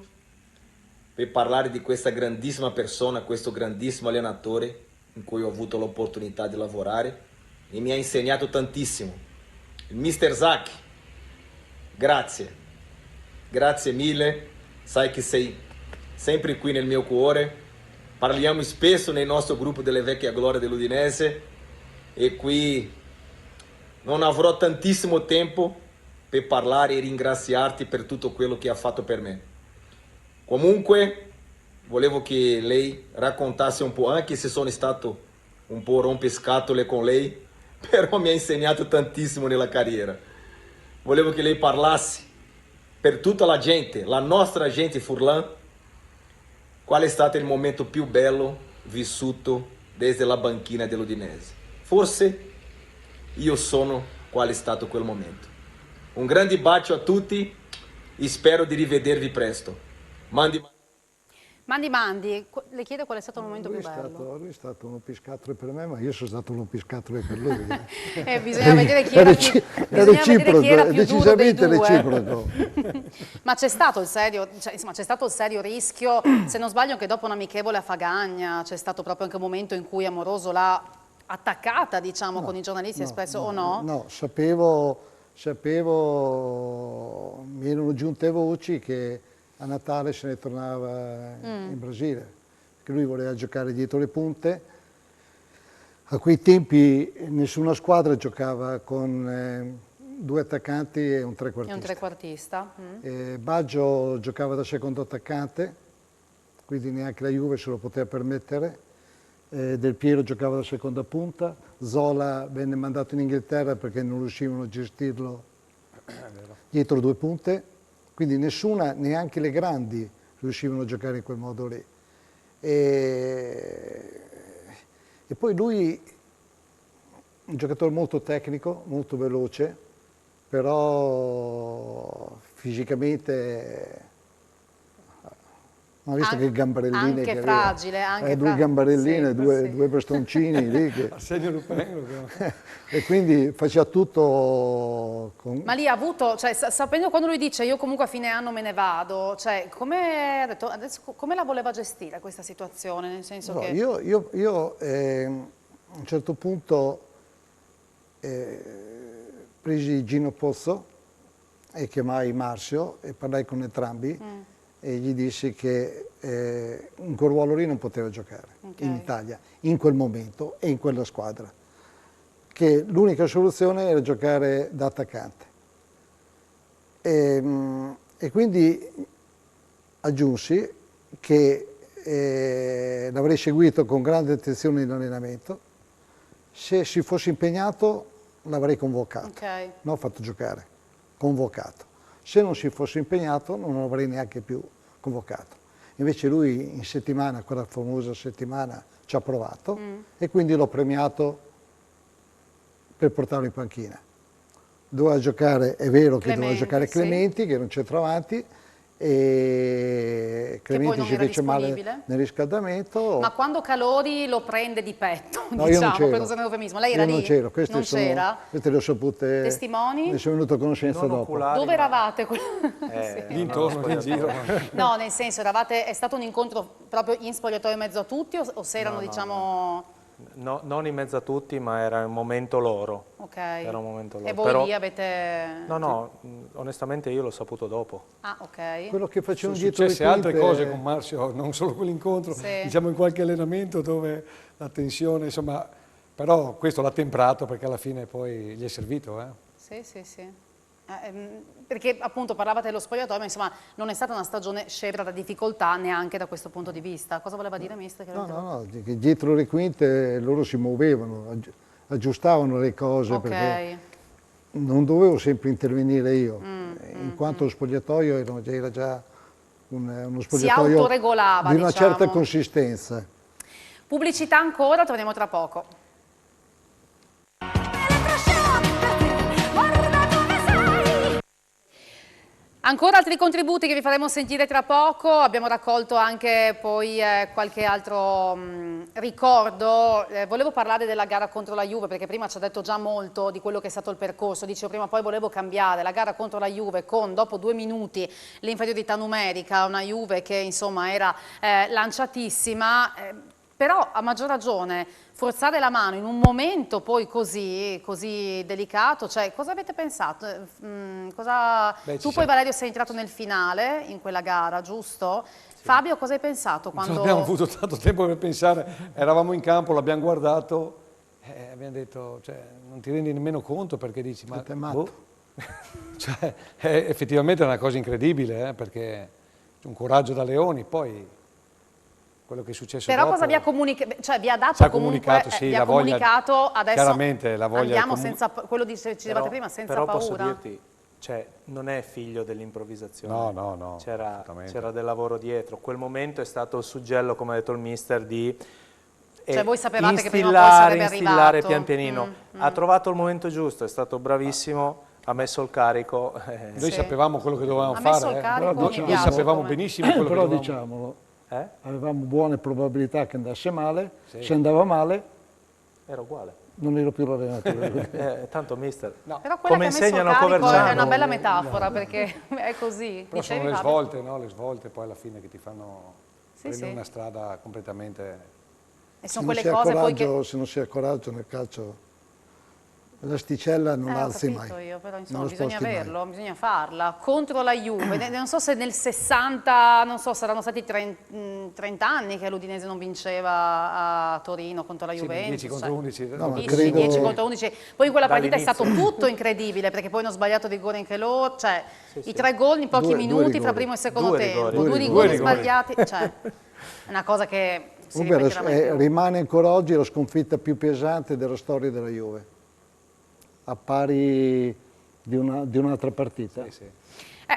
per parlare di questa grandissima persona, questo grandissimo allenatore in cui ho avuto l'opportunità di lavorare e mi ha insegnato tantissimo. Il Mr. Zac, grazie, grazie mille, sai che sei sempre qui nel mio cuore. Parliamo spesso nel nostro gruppo delle vecchie glorie dell'Udinese e qui non avrò tantissimo tempo per parlare e ringraziarti per tutto quello che ha fatto per me. Comunque, volevo che lei raccontasse un po', anche se sono stato un po' rompescatole con lei, però mi ha insegnato tantissimo nella carriera. Volevo che lei parlasse per tutta la gente, la nostra gente Furlan, qual è stato il momento più bello vissuto desde la banchina dell'Udinese. Forse io sono qual è stato quel momento. Un grande bacio a tutti e spero di rivedervi presto. Mandi. Mandi, le chiedo qual è stato il momento più bello. Lui è stato un rompiscatole per me, ma io sono stato un rompiscatole per lui. Bisogna vedere chi era più, decisamente reciproco. Ma c'è stato il serio, c'è stato il serio rischio, se non sbaglio anche dopo un amichevole a Fagagna, c'è stato proprio anche un momento in cui Amoroso l'ha attaccata, diciamo, con i giornalisti espresso o no? No, sapevo, mi erano giunte voci che a Natale se ne tornava in Brasile, che lui voleva giocare dietro le punte. A quei tempi nessuna squadra giocava con due attaccanti e un trequartista. E un trequartista. Baggio giocava da secondo attaccante, quindi neanche la Juve se lo poteva permettere. Del Piero giocava da seconda punta. Zola venne mandato in Inghilterra perché non riuscivano a gestirlo dietro due punte. Quindi nessuna, neanche le grandi, riuscivano a giocare in quel modo lì. E poi lui, un giocatore molto tecnico, molto veloce, però fisicamente... Ma visto che gambarelline anche che fragile, aveva, due gambarelline, sì, due bastoncini lì. Che... Assegno Lupin. E quindi faceva tutto con... Ma lì ha avuto, cioè, sapendo quando lui dice io comunque a fine anno me ne vado, cioè come ha detto, adesso, come la voleva gestire questa situazione? Nel senso che... Io a un certo punto presi Gino Pozzo e chiamai Márcio e parlai con entrambi. E gli dissi che in quel ruolo lì non poteva giocare in Italia, in quel momento e in quella squadra, che l'unica soluzione era giocare da attaccante. E quindi aggiunsi che l'avrei seguito con grande attenzione in allenamento, se si fosse impegnato l'avrei convocato, non fatto giocare, convocato. Se non si fosse impegnato non lo avrei neanche più convocato. Invece lui in settimana, quella famosa settimana, ci ha provato e quindi l'ho premiato per portarlo in panchina. Doveva giocare, è vero che doveva giocare Clementi, che era un centravanti, e Clementi non si era fece male disponibile? nel riscaldamento. Ma quando Calori lo prende di petto, No, diciamo, io non per usare un eufemismo, lei era io lì? non c'ero, Non c'era? queste le ho sapute, Testimoni? ne sono venuto a conoscenza Non dopo. oculari, Dove ma- eravate? Lì intorno, lì in giro. No, nel senso, è stato un incontro proprio in spogliatoio in mezzo a tutti o se erano, diciamo... No, non in mezzo a tutti, ma era un momento loro. Ok. Era un momento loro. E voi Però- lì avete... No, onestamente io l'ho saputo dopo. Ah, ok. Quello che facevano Sono dietro le successe altre quinte- cose con Marzio, non solo quell'incontro, Sì. diciamo in qualche allenamento dove la tensione, insomma, però questo l'ha temprato perché alla fine poi gli è servito. Sì, sì, sì. Perché appunto parlavate dello spogliatoio, ma insomma non è stata una stagione scevra da difficoltà neanche da questo punto di vista. Cosa voleva dire, mister? Che No, che dietro le quinte loro si muovevano, aggiustavano le cose, perché non dovevo sempre intervenire io, in quanto lo spogliatoio era già uno Si spogliatoio autoregolava, di una diciamo. certa consistenza. Pubblicità ancora, torniamo tra poco. Ancora altri contributi che vi faremo sentire tra poco, abbiamo raccolto anche poi qualche altro ricordo. Volevo parlare della gara contro la Juve perché prima ci ha detto già molto di quello che è stato il percorso, dicevo prima poi volevo cambiare, la gara contro la Juve con dopo 2 minuti l'inferiorità numerica, una Juve che insomma era lanciatissima, però a maggior ragione forzare la mano in un momento poi così delicato, cioè cosa avete pensato? Tu poi Valerio sei entrato nel finale in quella gara, giusto? Sì. Fabio cosa hai pensato quando... Non abbiamo avuto tanto tempo per pensare, eravamo in campo, l'abbiamo guardato e abbiamo detto, cioè, non ti rendi nemmeno conto perché dici, ma cioè, effettivamente è una cosa incredibile, perché c'è un coraggio da leoni, poi... quello che è successo però dopo, cosa vi ha comunicato? Cioè vi ha dato comunque, sì, vi ha la voglia, comunicato, adesso chiaramente la voglia andiamo senza, quello ci dicevate prima, senza però paura. posso dirti, cioè, non è figlio dell'improvvisazione. No. C'era del lavoro dietro. Quel momento è stato il suggello, come ha detto il mister, di cioè voi sapevate che prima o poi sarebbe instillare arrivato. pian pianino. Ha trovato il momento giusto, è stato bravissimo, ha messo il carico. Noi sapevamo quello che dovevamo Ha messo fare, il carico, noi sapevamo benissimo quello però che dovevamo diciamolo, avevamo buone probabilità che andasse male, se andava male era uguale. non ero più l'allenatore. Tanto mister, Però quella come che ha messo il insegnano a carico Coverciano. è una bella metafora perché è così. Però sono le Fabio? svolte, no? Le svolte poi alla fine che ti fanno prendere sì. una strada completamente... E Se sono non quelle si ha cose poi coraggio, che... se non si ha coraggio nel calcio, l'asticella non alzi ho mai. capito io, però insomma Non lo bisogna sposti mai. averlo, bisogna farla. Contro la Juve, non so se nel 60, non so, saranno stati 30 anni che l'Udinese non vinceva a Torino contro la Juventus. 10 contro 11. No, ma 10 contro 11. Poi in quella partita è stato Dall'inizio. tutto incredibile perché poi hanno sbagliato rigore anche loro, cioè i 3 gol in pochi Due minuti rigori. tra primo e secondo Due tempo, rigori. due Due rigori rigori. sbagliati, cioè è una cosa che si Comunque, ripeterà mai più. rimane ancora oggi la sconfitta più pesante della storia della Juve, a pari di un'altra partita.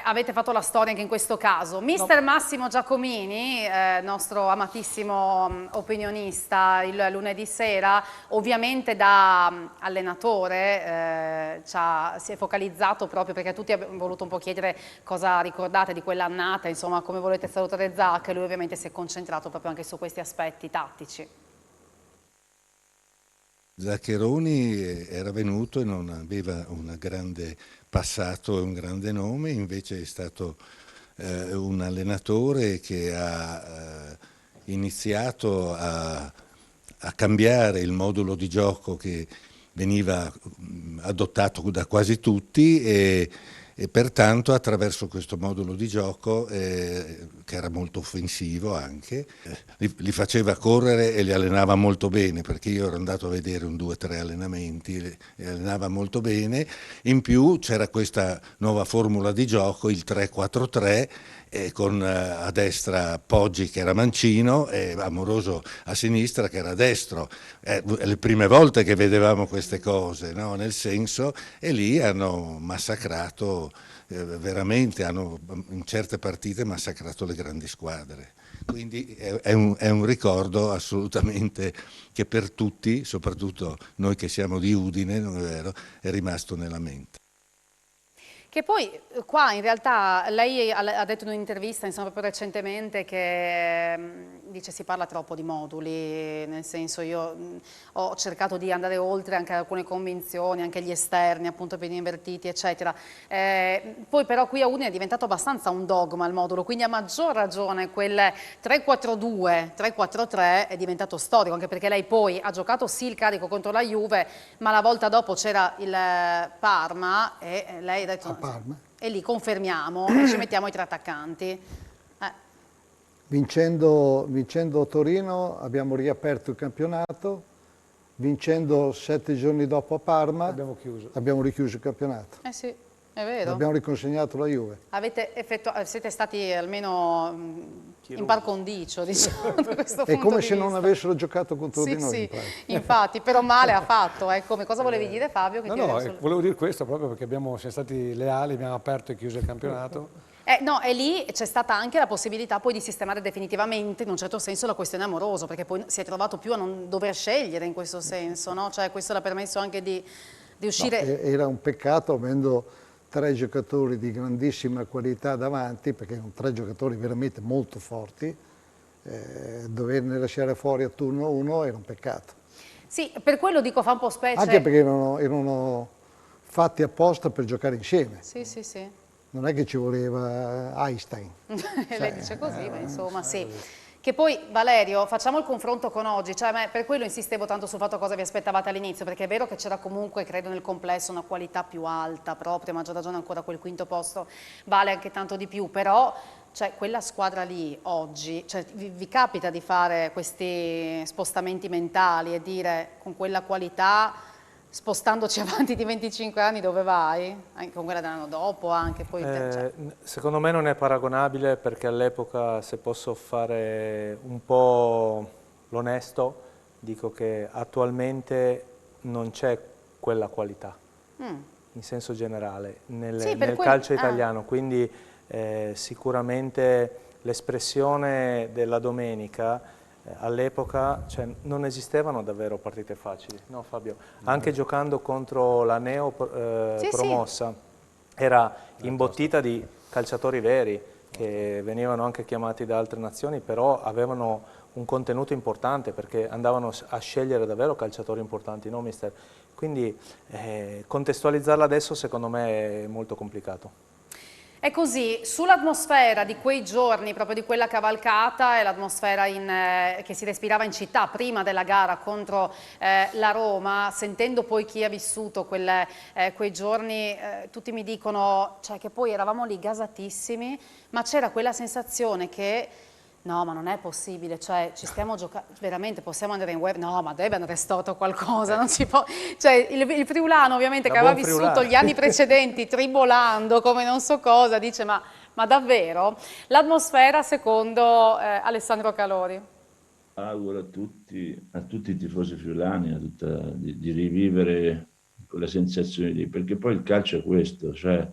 Avete fatto la storia anche in questo caso. Mister Massimo Giacomini, nostro amatissimo opinionista, il lunedì sera, ovviamente da allenatore si è focalizzato proprio perché tutti abbiamo voluto un po' chiedere cosa ricordate di quell'annata, insomma come volete salutare Zac, e lui ovviamente si è concentrato proprio anche su questi aspetti tattici. Zaccheroni era venuto e non aveva un grande passato e un grande nome, invece è stato un allenatore che ha iniziato a cambiare il modulo di gioco che veniva adottato da quasi tutti e pertanto attraverso questo modulo di gioco, che era molto offensivo anche, li faceva correre e li allenava molto bene, perché io ero andato a vedere 2 o 3 allenamenti, li allenava molto bene. In più c'era questa nuova formula di gioco, il 3-4-3, con a destra Poggi che era mancino e Amoroso a sinistra che era destro. Le prime volte che vedevamo queste cose, no? Nel senso, e lì hanno massacrato, veramente hanno in certe partite massacrato le grandi squadre. Quindi è un ricordo assolutamente che per tutti, soprattutto noi che siamo di Udine, non è vero, è rimasto nella mente. Che poi qua in realtà lei ha detto in un'intervista, insomma, proprio recentemente, che dice si parla troppo di moduli, nel senso io ho cercato di andare oltre anche alcune convinzioni, anche gli esterni, appunto piedi invertiti, eccetera. Poi però qui a Udine è diventato abbastanza un dogma il modulo, quindi a maggior ragione quel 3-4-2, 3-4-3 è diventato storico, anche perché lei poi ha giocato sì il carico contro la Juve, ma la volta dopo c'era il Parma e lei ha detto e lì confermiamo e ci mettiamo i 3 attaccanti. Vincendo Torino abbiamo riaperto il campionato, vincendo 7 giorni dopo a Parma abbiamo richiuso il campionato. Eh sì, è vero. Abbiamo riconsegnato la Juve. Siete stati almeno in par condicio, diciamo, da questo È punto come di se non vista. avessero giocato contro di noi. Sì, infatti, però male ha fatto. Cosa volevi dire, Fabio? Che volevo dire questo proprio perché siamo stati leali, abbiamo aperto e chiuso il campionato. No, e lì c'è stata anche la possibilità poi di sistemare definitivamente, in un certo senso, la questione amorosa, perché poi si è trovato più a non dover scegliere in questo senso, no? Cioè questo l'ha permesso anche di uscire... No, era un peccato, avendo 3 giocatori di grandissima qualità davanti, perché erano 3 giocatori veramente molto forti, doverne lasciare fuori a turno uno era un peccato. Sì, per quello dico fa un po' specie... Anche perché erano fatti apposta per giocare insieme. Sì, sì, sì. Non è che ci voleva Einstein. Lei dice così, ma insomma sì. Che poi, Valerio, facciamo il confronto con oggi, cioè per quello insistevo tanto sul fatto cosa vi aspettavate all'inizio, perché è vero che c'era comunque, credo nel complesso, una qualità più alta proprio, a maggior ragione ancora quel quinto posto vale anche tanto di più, però cioè, quella squadra lì oggi, cioè, vi capita di fare questi spostamenti mentali e dire con quella qualità, spostandoci avanti di 25 anni, dove vai? Anche con quella dell'anno dopo anche. Poi, secondo me non è paragonabile perché all'epoca, se posso fare un po' l'onesto, dico che attualmente non c'è quella qualità, in senso generale, nel calcio italiano. Quindi sicuramente l'espressione della domenica all'epoca non esistevano davvero partite facili, no Fabio? Anche giocando contro la Neo promossa era imbottita di calciatori veri che venivano anche chiamati da altre nazioni, però avevano un contenuto importante perché andavano a scegliere davvero calciatori importanti, no mister? Quindi contestualizzarla adesso secondo me è molto complicato. È così, sull'atmosfera di quei giorni, proprio di quella cavalcata e l'atmosfera che si respirava in città prima della gara contro la Roma, sentendo poi chi ha vissuto quei giorni, tutti mi dicono che poi eravamo lì gasatissimi, ma c'era quella sensazione che no, ma non è possibile, cioè ci stiamo giocando, veramente possiamo andare in web? No, ma deve andare storto qualcosa, non si può... Cioè il friulano ovviamente che aveva vissuto gli anni precedenti tribolando come non so cosa, dice ma davvero? L'atmosfera secondo Alessandro Calori? Auguro a tutti i tifosi friulani di rivivere quelle sensazioni lì, perché poi il calcio è questo, cioè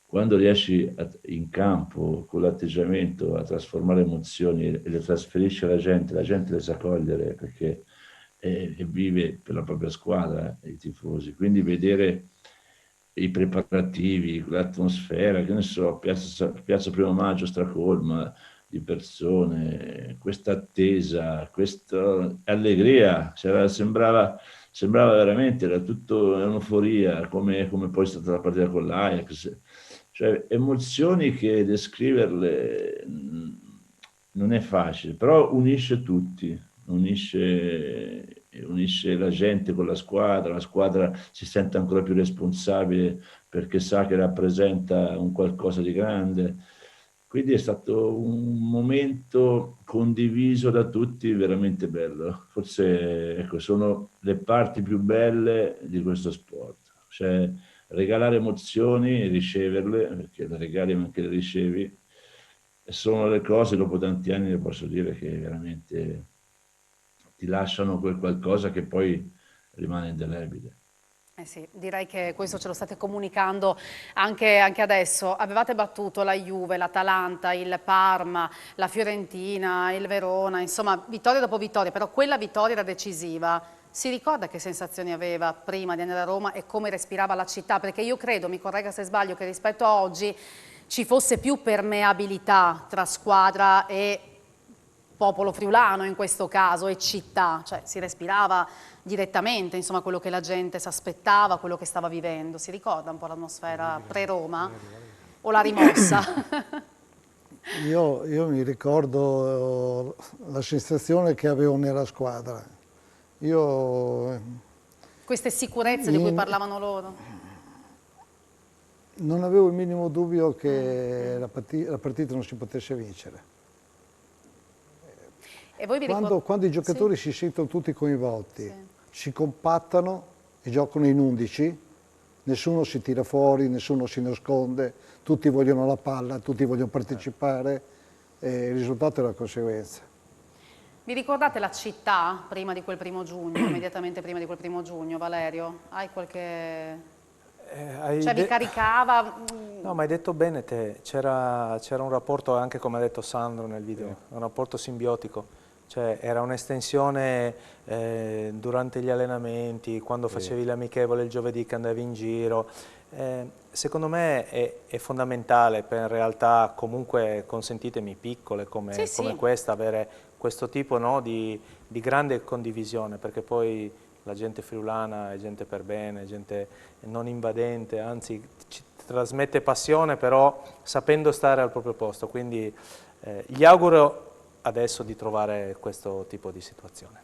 quando riesci in campo con l'atteggiamento a trasformare emozioni e le trasferisci alla gente le sa cogliere perché vive per la propria squadra i tifosi. Quindi vedere i preparativi, l'atmosfera, che ne so, Piazza Primo Maggio stracolma di persone, questa attesa, questa allegria, sembrava veramente, era tutto un'euforia, come poi è stata la partita con l'Ajax. Cioè emozioni che descriverle non è facile, però unisce tutti, unisce la gente con la squadra si sente ancora più responsabile perché sa che rappresenta un qualcosa di grande. Quindi è stato un momento condiviso da tutti veramente bello. Forse ecco, sono le parti più belle di questo sport. Cioè, regalare emozioni e riceverle, perché le regali ma anche le ricevi, sono le cose, dopo tanti anni le posso dire che veramente ti lasciano quel qualcosa che poi rimane indelebile. Sì, direi che questo ce lo state comunicando anche adesso. Avevate battuto la Juve, l'Atalanta, il Parma, la Fiorentina, il Verona, insomma vittoria dopo vittoria, però quella vittoria era decisiva. Si ricorda che sensazioni aveva prima di andare a Roma e come respirava la città? Perché io credo, mi corregga se sbaglio, che rispetto a oggi ci fosse più permeabilità tra squadra e popolo friulano in questo caso e città, cioè si respirava direttamente, insomma, quello che la gente si aspettava, quello che stava vivendo. Si ricorda un po' l'atmosfera pre-Roma o l'ha rimossa? Io mi ricordo la sensazione che avevo nella squadra. Queste sicurezze di cui parlavano loro? Non avevo il minimo dubbio che la partita non si potesse vincere. E voi Quando i giocatori si sentono tutti coinvolti, si compattano e giocano in 11, nessuno si tira fuori, nessuno si nasconde, tutti vogliono la palla, tutti vogliono partecipare e il risultato è la conseguenza. Vi ricordate la città prima di quel 1° giugno, immediatamente prima di quel 1° giugno, Valerio? Hai qualche... cioè vi caricava? No, ma hai detto bene te, c'era un rapporto, anche come ha detto Sandro nel video, un rapporto simbiotico, cioè era un'estensione durante gli allenamenti, quando facevi l'amichevole il giovedì che andavi in giro. Secondo me è fondamentale per realtà comunque, consentitemi, piccole come questa, avere questo tipo, no, di grande condivisione, perché poi la gente friulana è gente per bene, gente non invadente, anzi ci trasmette passione, però sapendo stare al proprio posto, quindi gli auguro adesso di trovare questo tipo di situazione.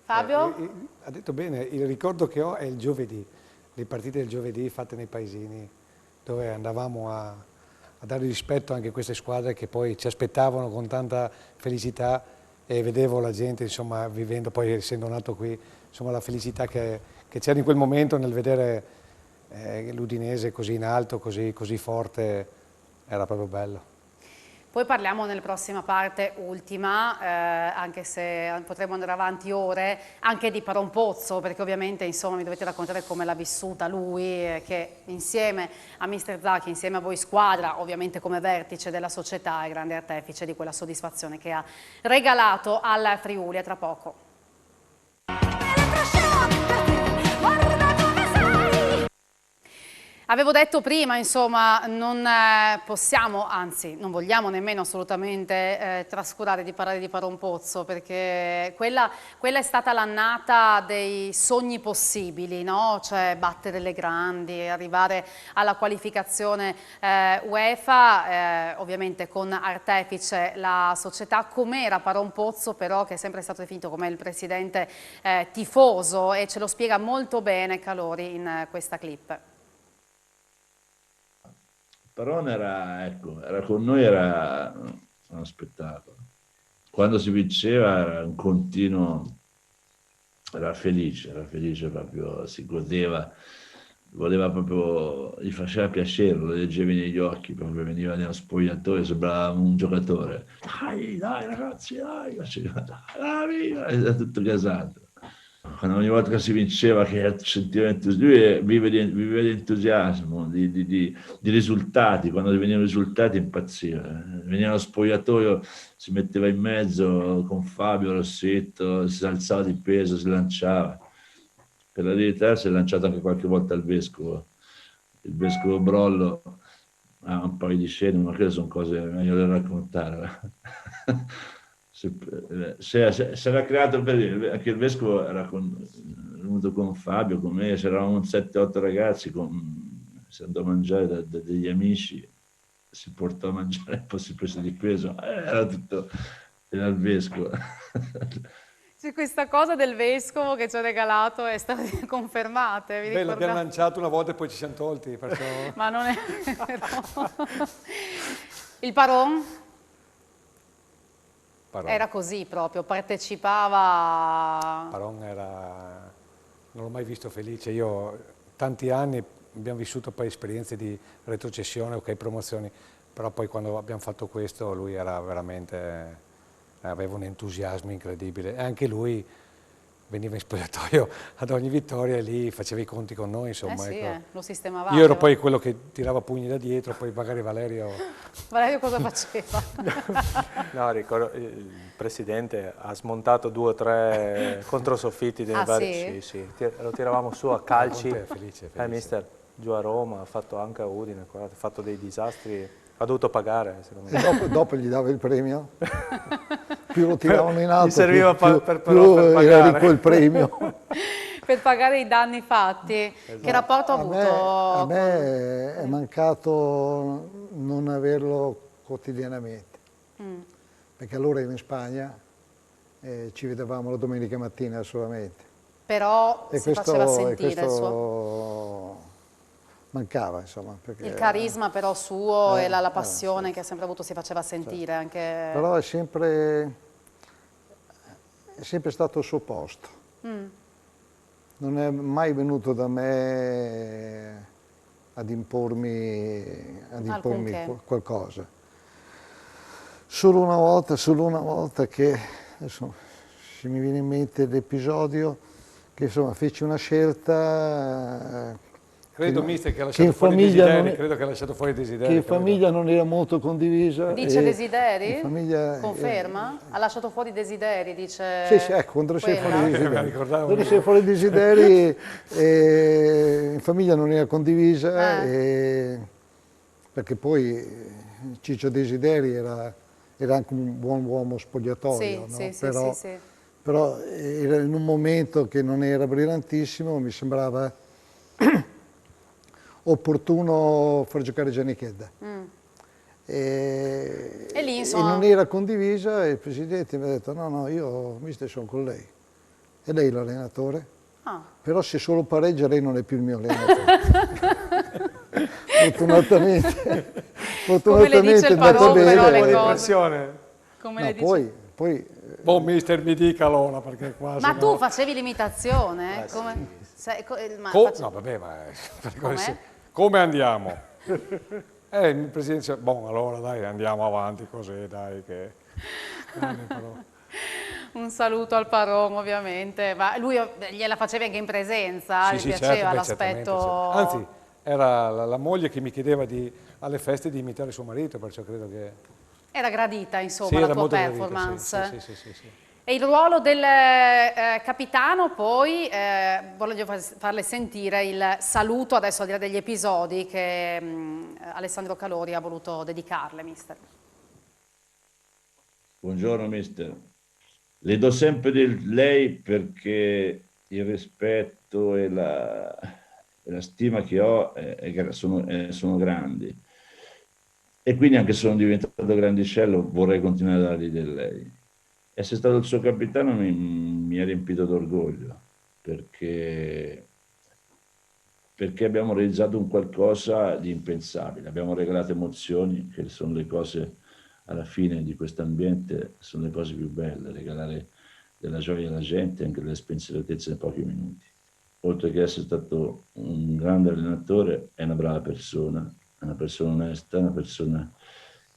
Fabio? Ha detto bene, il ricordo che ho è il giovedì, le partite del giovedì fatte nei paesini, dove andavamo a dare rispetto anche a queste squadre che poi ci aspettavano con tanta felicità, e vedevo la gente, insomma, vivendo, poi essendo nato qui, insomma, la felicità che c'era in quel momento nel vedere l'Udinese così in alto, così forte, era proprio bello. Poi parliamo nella prossima parte, ultima, anche se potremmo andare avanti ore, anche di Parompozzo, perché ovviamente insomma mi dovete raccontare come l'ha vissuta lui, che insieme a Mister Zacchi, insieme a voi squadra, ovviamente come vertice della società, è grande artefice di quella soddisfazione che ha regalato al Friuli. A tra poco. Avevo detto prima, insomma, non possiamo, anzi non vogliamo nemmeno assolutamente trascurare di parlare di Parompozzo, perché quella è stata l'annata dei sogni possibili, no? Cioè battere le grandi, arrivare alla qualificazione UEFA, ovviamente con artefice la società. Com'era Parompozzo però, che è sempre stato definito come il presidente tifoso, e ce lo spiega molto bene Calori in questa clip. Paron era con noi, era uno spettacolo. Quando si vinceva era un continuo, era felice proprio, si godeva, voleva proprio, gli faceva piacere, lo leggevi negli occhi, proprio veniva nello spogliatoio, sembrava un giocatore. Dai ragazzi, dai, era tutto gasato. Quando ogni volta che si vinceva, che sentiva entusiasmo, lui vive di entusiasmo, di risultati. Quando venivano i risultati impazziva. Veniva allo spogliatoio, si metteva in mezzo con Fabio Rossetto, si alzava di peso, si lanciava. Per la verità si è lanciato anche qualche volta al vescovo. Il vescovo Brollo ha un paio di scene, ma quelle sono cose meglio da raccontare. Si era creato, anche il vescovo era venuto con Fabio, con me, c'eravamo 7-8 ragazzi, si andò a mangiare da degli amici, si portò a mangiare, poi si prese di peso, era il vescovo. C'è questa cosa del vescovo che ci ha regalato, è stata confermata. Beh, l'abbiamo lanciato una volta e poi ci siamo tolti. Perciò... Ma non è vero. Il Paron? Era così proprio, partecipava... Paron non l'ho mai visto felice. Io tanti anni abbiamo vissuto poi esperienze di retrocessione, ok, promozioni, però poi quando abbiamo fatto questo lui era veramente, aveva un entusiasmo incredibile. E anche lui veniva in spogliatoio ad ogni vittoria e lì faceva i conti con noi, insomma. Sì, ecco. lo sistemavate. Io ero poi quello che tirava pugni da dietro, poi magari Valerio... Valerio cosa faceva? No, ricordo, il presidente ha smontato 2 o 3 controsoffitti dei vari... Sì, lo tiravamo su a calci. Felice. Mister, giù a Roma, ha fatto anche a Udine, ha fatto dei disastri, ha dovuto pagare, secondo me. E dopo gli dava il premio? Più lo tiravano in alto, gli serviva più per era ricco il premio. Per pagare i danni fatti. Esatto. Che rapporto ha avuto? A me è mancato non averlo quotidianamente, perché allora ero in Spagna e ci vedevamo la domenica mattina solamente. Però si faceva sentire il suo... Mancava, insomma. Perché, il carisma però suo e la passione che ha sempre avuto si faceva sentire anche... Però è sempre stato al suo posto. Non è mai venuto da me ad impormi qualcosa. Solo una volta che, adesso se mi viene in mente l'episodio, che insomma feci una scelta... Credo, mister, che ha lasciato fuori Desideri, credo che ha lasciato fuori Desideri. Che in famiglia non era molto condivisa. Dice Desideri? Famiglia, conferma? Ha lasciato fuori Desideri, dice... Sì, ecco, quando sei fuori Desideri, in famiglia non era condivisa, perché poi Ciccio Desideri era anche un buon uomo spogliatoio, no? Però era in un momento che non era brillantissimo, mi sembrava opportuno far giocare Giannichedda. E lì, insomma... e non era condivisa e il presidente mi ha detto no, io mister sono con lei. E lei è l'allenatore? Però se solo pareggia lei non è più il mio allenatore. Fortunatamente come le dice il parole, però le cose. Come le dice? Poi boh, mister, mi dica allora, perché qua... Ma tu facevi l'imitazione? No, vabbè, ma... Come andiamo? Il presidente dice, boh, allora dai, andiamo avanti così, dai, che... Un saluto al Paron, ovviamente, ma lui gliela faceva anche in presenza, gli piaceva l'aspetto... Anzi, era la moglie che mi chiedeva alle feste di imitare suo marito, perciò credo che... Era gradita, insomma, la tua performance. Gradita, sì. E il ruolo del capitano, poi, voglio farle sentire il saluto, adesso al di là degli episodi, che Alessandro Calori ha voluto dedicarle, mister. Buongiorno, mister. Le do sempre del lei perché il rispetto e la stima che ho sono grandi. E quindi anche se sono diventato grandicello vorrei continuare a dargli del lei. Essere stato il suo capitano mi ha riempito d'orgoglio, perché abbiamo realizzato un qualcosa di impensabile, abbiamo regalato emozioni, che sono le cose alla fine di questo ambiente, sono le cose più belle, regalare della gioia alla gente e anche delle spensieratezze in pochi minuti. Oltre che essere stato un grande allenatore, è una brava persona, è una persona onesta, una persona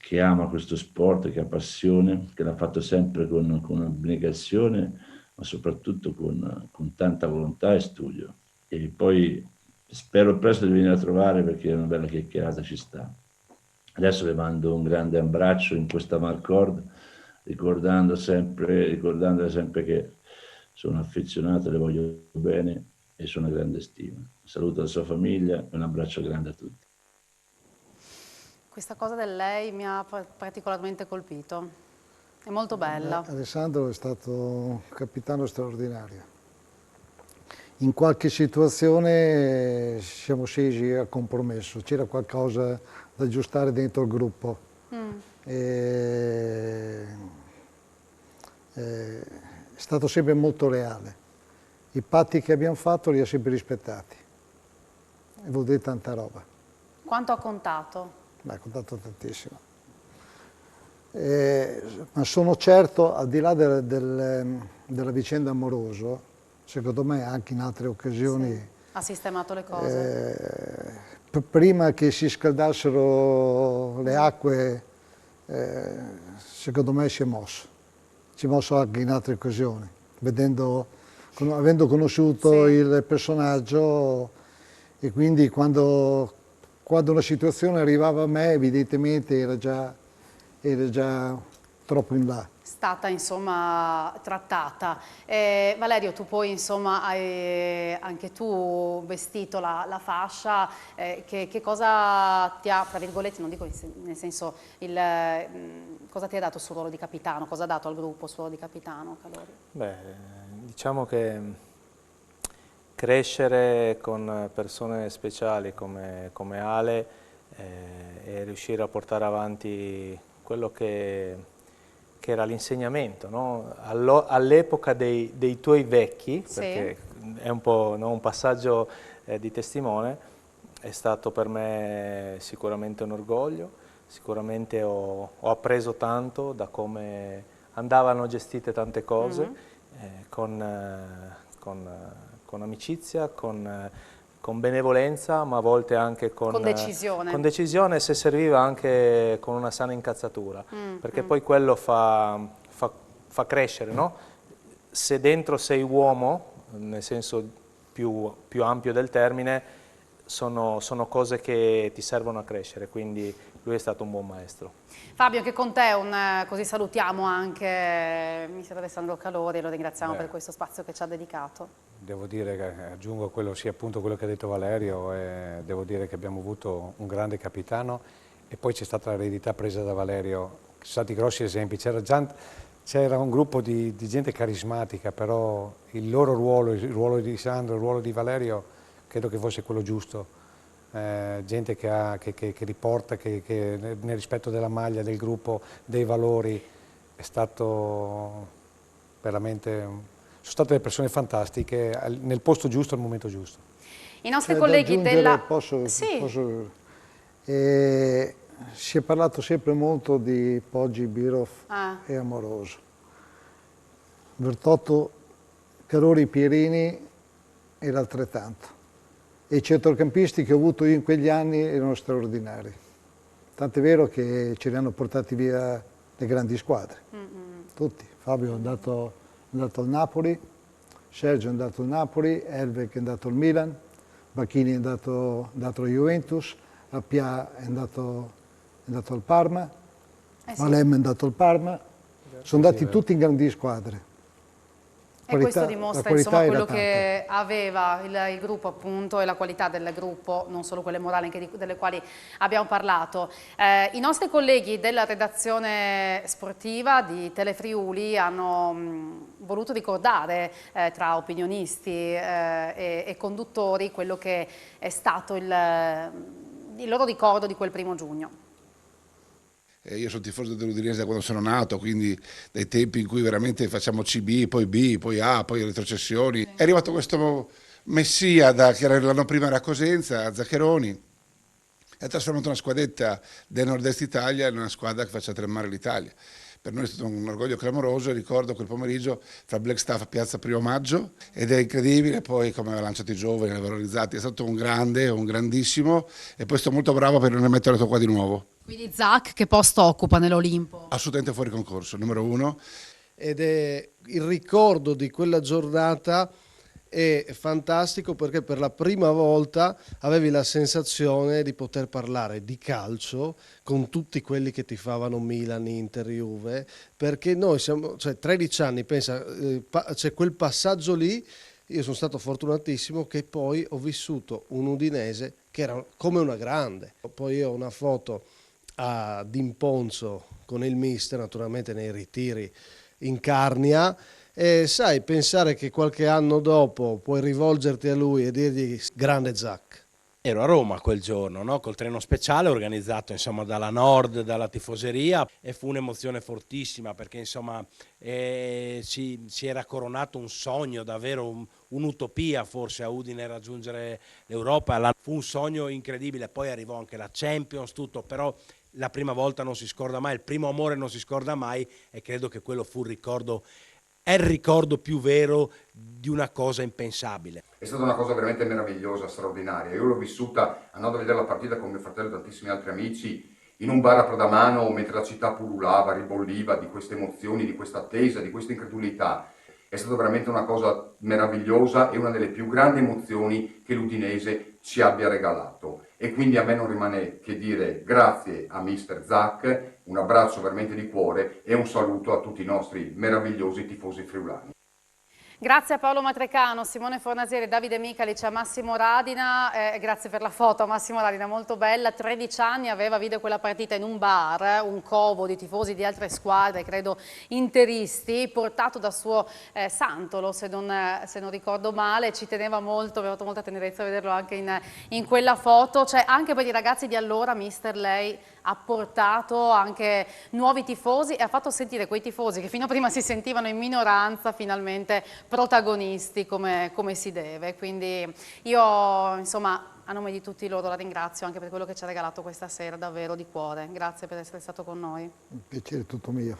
che ama questo sport, che ha passione, che l'ha fatto sempre con abnegazione, ma soprattutto con tanta volontà e studio. E poi spero presto di venire a trovare perché una bella chiacchierata ci sta. Adesso le mando un grande abbraccio in questa Marcord, ricordandole sempre che sono affezionato, le voglio bene e sono una grande stima. Un saluto alla sua famiglia e un abbraccio grande a tutti. Questa cosa del lei mi ha particolarmente colpito, è molto bella. Alessandro è stato un capitano straordinario. In qualche situazione siamo scesi a compromesso, c'era qualcosa da aggiustare dentro il gruppo. È stato sempre molto leale. I patti che abbiamo fatto li ha sempre rispettati. E vuol dire tanta roba. Quanto ha contato? Ha contato tantissimo. Ma sono certo, al di là della vicenda amorosa, secondo me anche in altre occasioni... Ha sistemato le cose. Prima che si scaldassero le acque, secondo me si è mosso. Si è mosso anche in altre occasioni, vedendo avendo conosciuto il personaggio, e quindi quando una situazione arrivava a me evidentemente era già troppo in là. Stata insomma trattata. Valerio, tu poi insomma hai anche tu vestito la fascia, che cosa ti ha, tra virgolette, non dico nel senso, cosa ti ha dato sul ruolo di capitano, cosa ha dato al gruppo sul ruolo di capitano, Calori? Beh, diciamo che crescere con persone speciali come Ale e riuscire a portare avanti quello che era l'insegnamento, no? All'epoca dei tuoi vecchi, perché è un po', no, un passaggio di testimone, è stato per me sicuramente un orgoglio, sicuramente ho appreso tanto da come andavano gestite tante cose, con amicizia, con benevolenza, ma a volte anche con decisione. Con decisione, se serviva anche con una sana incazzatura, perché poi quello fa crescere, no? Se dentro sei uomo, nel senso più ampio del termine, sono cose che ti servono a crescere, quindi lui è stato un buon maestro. Fabio, che con te, così salutiamo anche mister Alessandro Calori e lo ringraziamo per questo spazio che ci ha dedicato. Devo dire che aggiungo appunto quello che ha detto Valerio, devo dire che abbiamo avuto un grande capitano e poi c'è stata l'eredità presa da Valerio, ci sono stati grossi esempi, c'era un gruppo di gente carismatica, però il loro ruolo, il ruolo di Sandro, il ruolo di Valerio, credo che fosse quello giusto. Gente che riporta, che nel rispetto della maglia, del gruppo, dei valori, è stato veramente... Sono state delle persone fantastiche, nel posto giusto, al momento giusto. I nostri colleghi della... Si è parlato sempre molto di Poggi, Birov e Amoroso. Bertotto, Calori, Pierini era altrettanto. E i centrocampisti che ho avuto io in quegli anni erano straordinari. Tant'è vero che ce li hanno portati via le grandi squadre. Tutti. Fabio è andato al Napoli, Sergio è andato al Napoli, Elvek è andato al Milan, Bacchini è andato alla Juventus, Appia è andato al Parma, Malem è andato al Parma, sono andati tutti in grandi squadre. E questo dimostra insomma quello che aveva il gruppo appunto e la qualità del gruppo, non solo quelle morali anche delle quali abbiamo parlato. I nostri colleghi della redazione sportiva di Telefriuli hanno voluto ricordare tra opinionisti e conduttori quello che è stato il loro ricordo di quel 1° giugno. Io sono tifoso dell'Udinese da quando sono nato, quindi dai tempi in cui veramente facciamo CB, poi A, poi retrocessioni. È arrivato questo messia che l'anno prima era a Cosenza, Zaccheroni, e ha trasformato una squadretta del nord-est Italia in una squadra che faccia tremare l'Italia. Per noi è stato un orgoglio clamoroso, ricordo quel pomeriggio fra Blackstaff a Piazza Primo Maggio, ed è incredibile poi come aveva lanciato i giovani, li aveva valorizzati, è stato un grande, un grandissimo, e poi sto molto bravo per non rimetterlo qua di nuovo. Quindi Zac che posto occupa nell'Olimpo? Assolutamente fuori concorso, numero 1. Ed è il ricordo di quella giornata è fantastico perché per la prima volta avevi la sensazione di poter parlare di calcio con tutti quelli che tifavano Milan, Inter, Juve, perché noi siamo, 13 anni, pensa, c'è quel passaggio lì. Io sono stato fortunatissimo che poi ho vissuto un Udinese che era come una grande. Poi io ho una foto ad Imponzo con il mister, naturalmente nei ritiri in Carnia, e sai, pensare che qualche anno dopo puoi rivolgerti a lui e dirgli grande Zac. Ero a Roma quel giorno, no? Col treno speciale organizzato insomma dalla Nord, dalla tifoseria, e fu un'emozione fortissima perché insomma ci era coronato un sogno, davvero un'utopia forse a Udine raggiungere l'Europa. Fu un sogno incredibile, poi arrivò anche la Champions, tutto, però la prima volta non si scorda mai, il primo amore non si scorda mai, e credo che quello fu è il ricordo più vero di una cosa impensabile. È stata una cosa veramente meravigliosa, straordinaria. Io l'ho vissuta andando a vedere la partita con mio fratello e tantissimi altri amici in un bar a Pradamano mentre la città pullulava, ribolliva di queste emozioni, di questa attesa, di questa incredulità. È stata veramente una cosa meravigliosa e una delle più grandi emozioni che l'Udinese ci abbia regalato. E quindi a me non rimane che dire grazie a Mister Zac, un abbraccio veramente di cuore e un saluto a tutti i nostri meravigliosi tifosi friulani. Grazie a Paolo Matrecano, Simone Fornasieri, Davide Micalic, a Massimo Radina, grazie per la foto a Massimo Radina, molto bella. 13 anni aveva, vide quella partita in un bar, un covo di tifosi di altre squadre, credo interisti, portato da suo Santolo, se non ricordo male. Ci teneva molto, aveva fatto molta tenerezza a vederlo anche in quella foto. Cioè, anche per i ragazzi di allora, mister, lei ha portato anche nuovi tifosi e ha fatto sentire quei tifosi che fino a prima si sentivano in minoranza finalmente protagonisti come si deve. Quindi io, insomma, a nome di tutti loro la ringrazio anche per quello che ci ha regalato questa sera, davvero di cuore. Grazie per essere stato con noi. Un piacere tutto mio.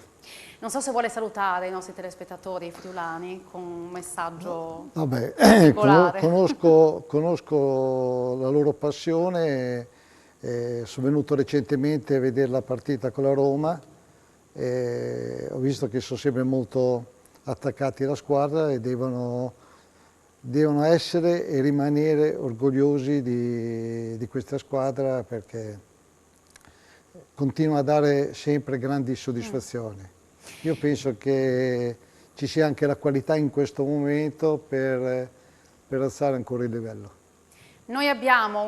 Non so se vuole salutare i nostri telespettatori friulani con un messaggio Vabbè, particolare. conosco la loro passione. Sono venuto recentemente a vedere la partita con la Roma, ho visto che sono sempre molto attaccati alla squadra e devono essere e rimanere orgogliosi di questa squadra, perché continua a dare sempre grandi soddisfazioni. Io penso che ci sia anche la qualità in questo momento per alzare ancora il livello. Noi abbiamo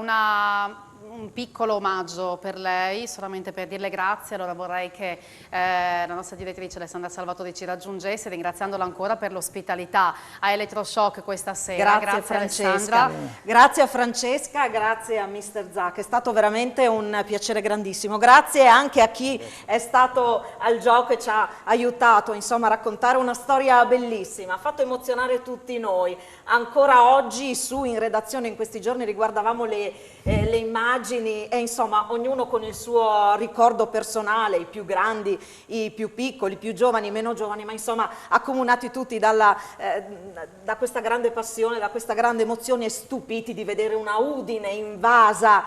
un piccolo omaggio per lei, solamente per dirle grazie. Allora vorrei che la nostra direttrice Alessandra Salvatori ci raggiungesse, ringraziandola ancora per l'ospitalità a Elettroshock questa sera. Grazie Francesca. Alessandra. Grazie a Francesca, grazie a Mister Zac, è stato veramente un piacere grandissimo. Grazie anche a chi è stato al gioco e ci ha aiutato, insomma, a raccontare una storia bellissima, ha fatto emozionare tutti noi. Ancora oggi in redazione in questi giorni riguardavamo le immagini e insomma ognuno con il suo ricordo personale, i più grandi, i più piccoli, i più giovani, i meno giovani, ma insomma accomunati tutti da questa grande passione, da questa grande emozione, e stupiti di vedere una Udine invasa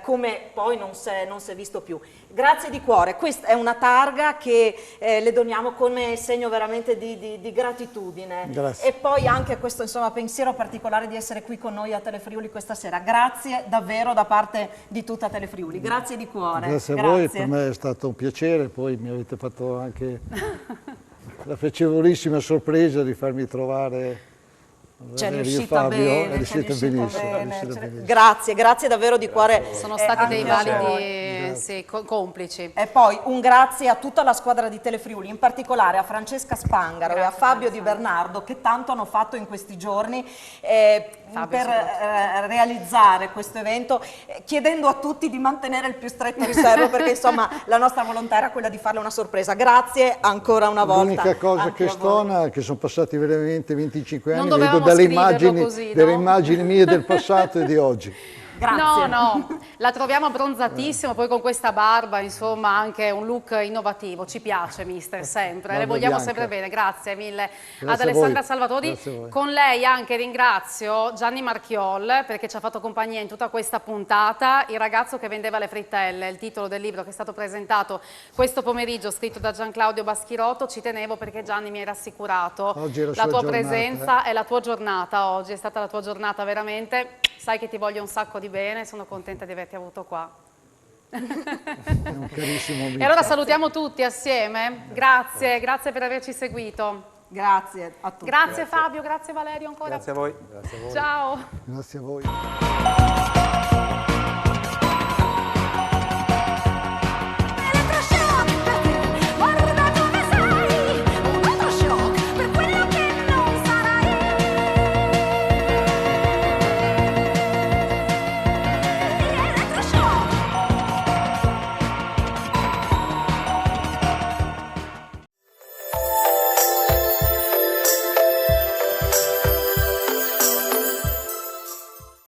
come poi non si è visto più. Grazie di cuore, questa è una targa che le doniamo come segno veramente di gratitudine. Grazie. E poi anche questo insomma pensiero particolare di essere qui con noi a Telefriuli questa sera. Grazie davvero da parte di tutta Telefriuli, grazie di cuore. Grazie a voi, per me è stato un piacere, poi mi avete fatto anche la piacevolissima sorpresa di farmi trovare. C'è riuscita bene, benissimo. Grazie davvero di cuore. Sono stati dei validi complici. E poi un grazie a tutta la squadra di Telefriuli, in particolare a Francesca Spangaro e a Fabio Di Bernardo, che tanto hanno fatto in questi giorni per realizzare questo evento, chiedendo a tutti di mantenere il più stretto riservo, perché insomma la nostra volontà era quella di farle una sorpresa. Grazie ancora una volta. L'unica cosa che stona è che sono passati veramente 25 anni, vedo dalle delle immagini mie del passato e di oggi. Grazie. No, la troviamo abbronzatissima, poi con questa barba, insomma, anche un look innovativo. Ci piace, mister, sempre. Le vogliamo sempre bene. Grazie mille ad Alessandra Salvatori. Con lei anche ringrazio Gianni Marchiol, perché ci ha fatto compagnia in tutta questa puntata. Il ragazzo che vendeva le frittelle, il titolo del libro che è stato presentato questo pomeriggio, scritto da Gian Claudio Baschirotto. Ci tenevo perché Gianni mi era assicurato la tua presenza e la tua giornata oggi. È stata la tua giornata veramente. Sai che ti voglio un sacco di bene, sono contenta di averti avuto qua. È un carissimo amico. E allora salutiamo tutti assieme. Grazie per averci seguito. Grazie a tutti. Grazie Fabio, grazie Valerio ancora. Grazie a voi. Ciao. Grazie a voi.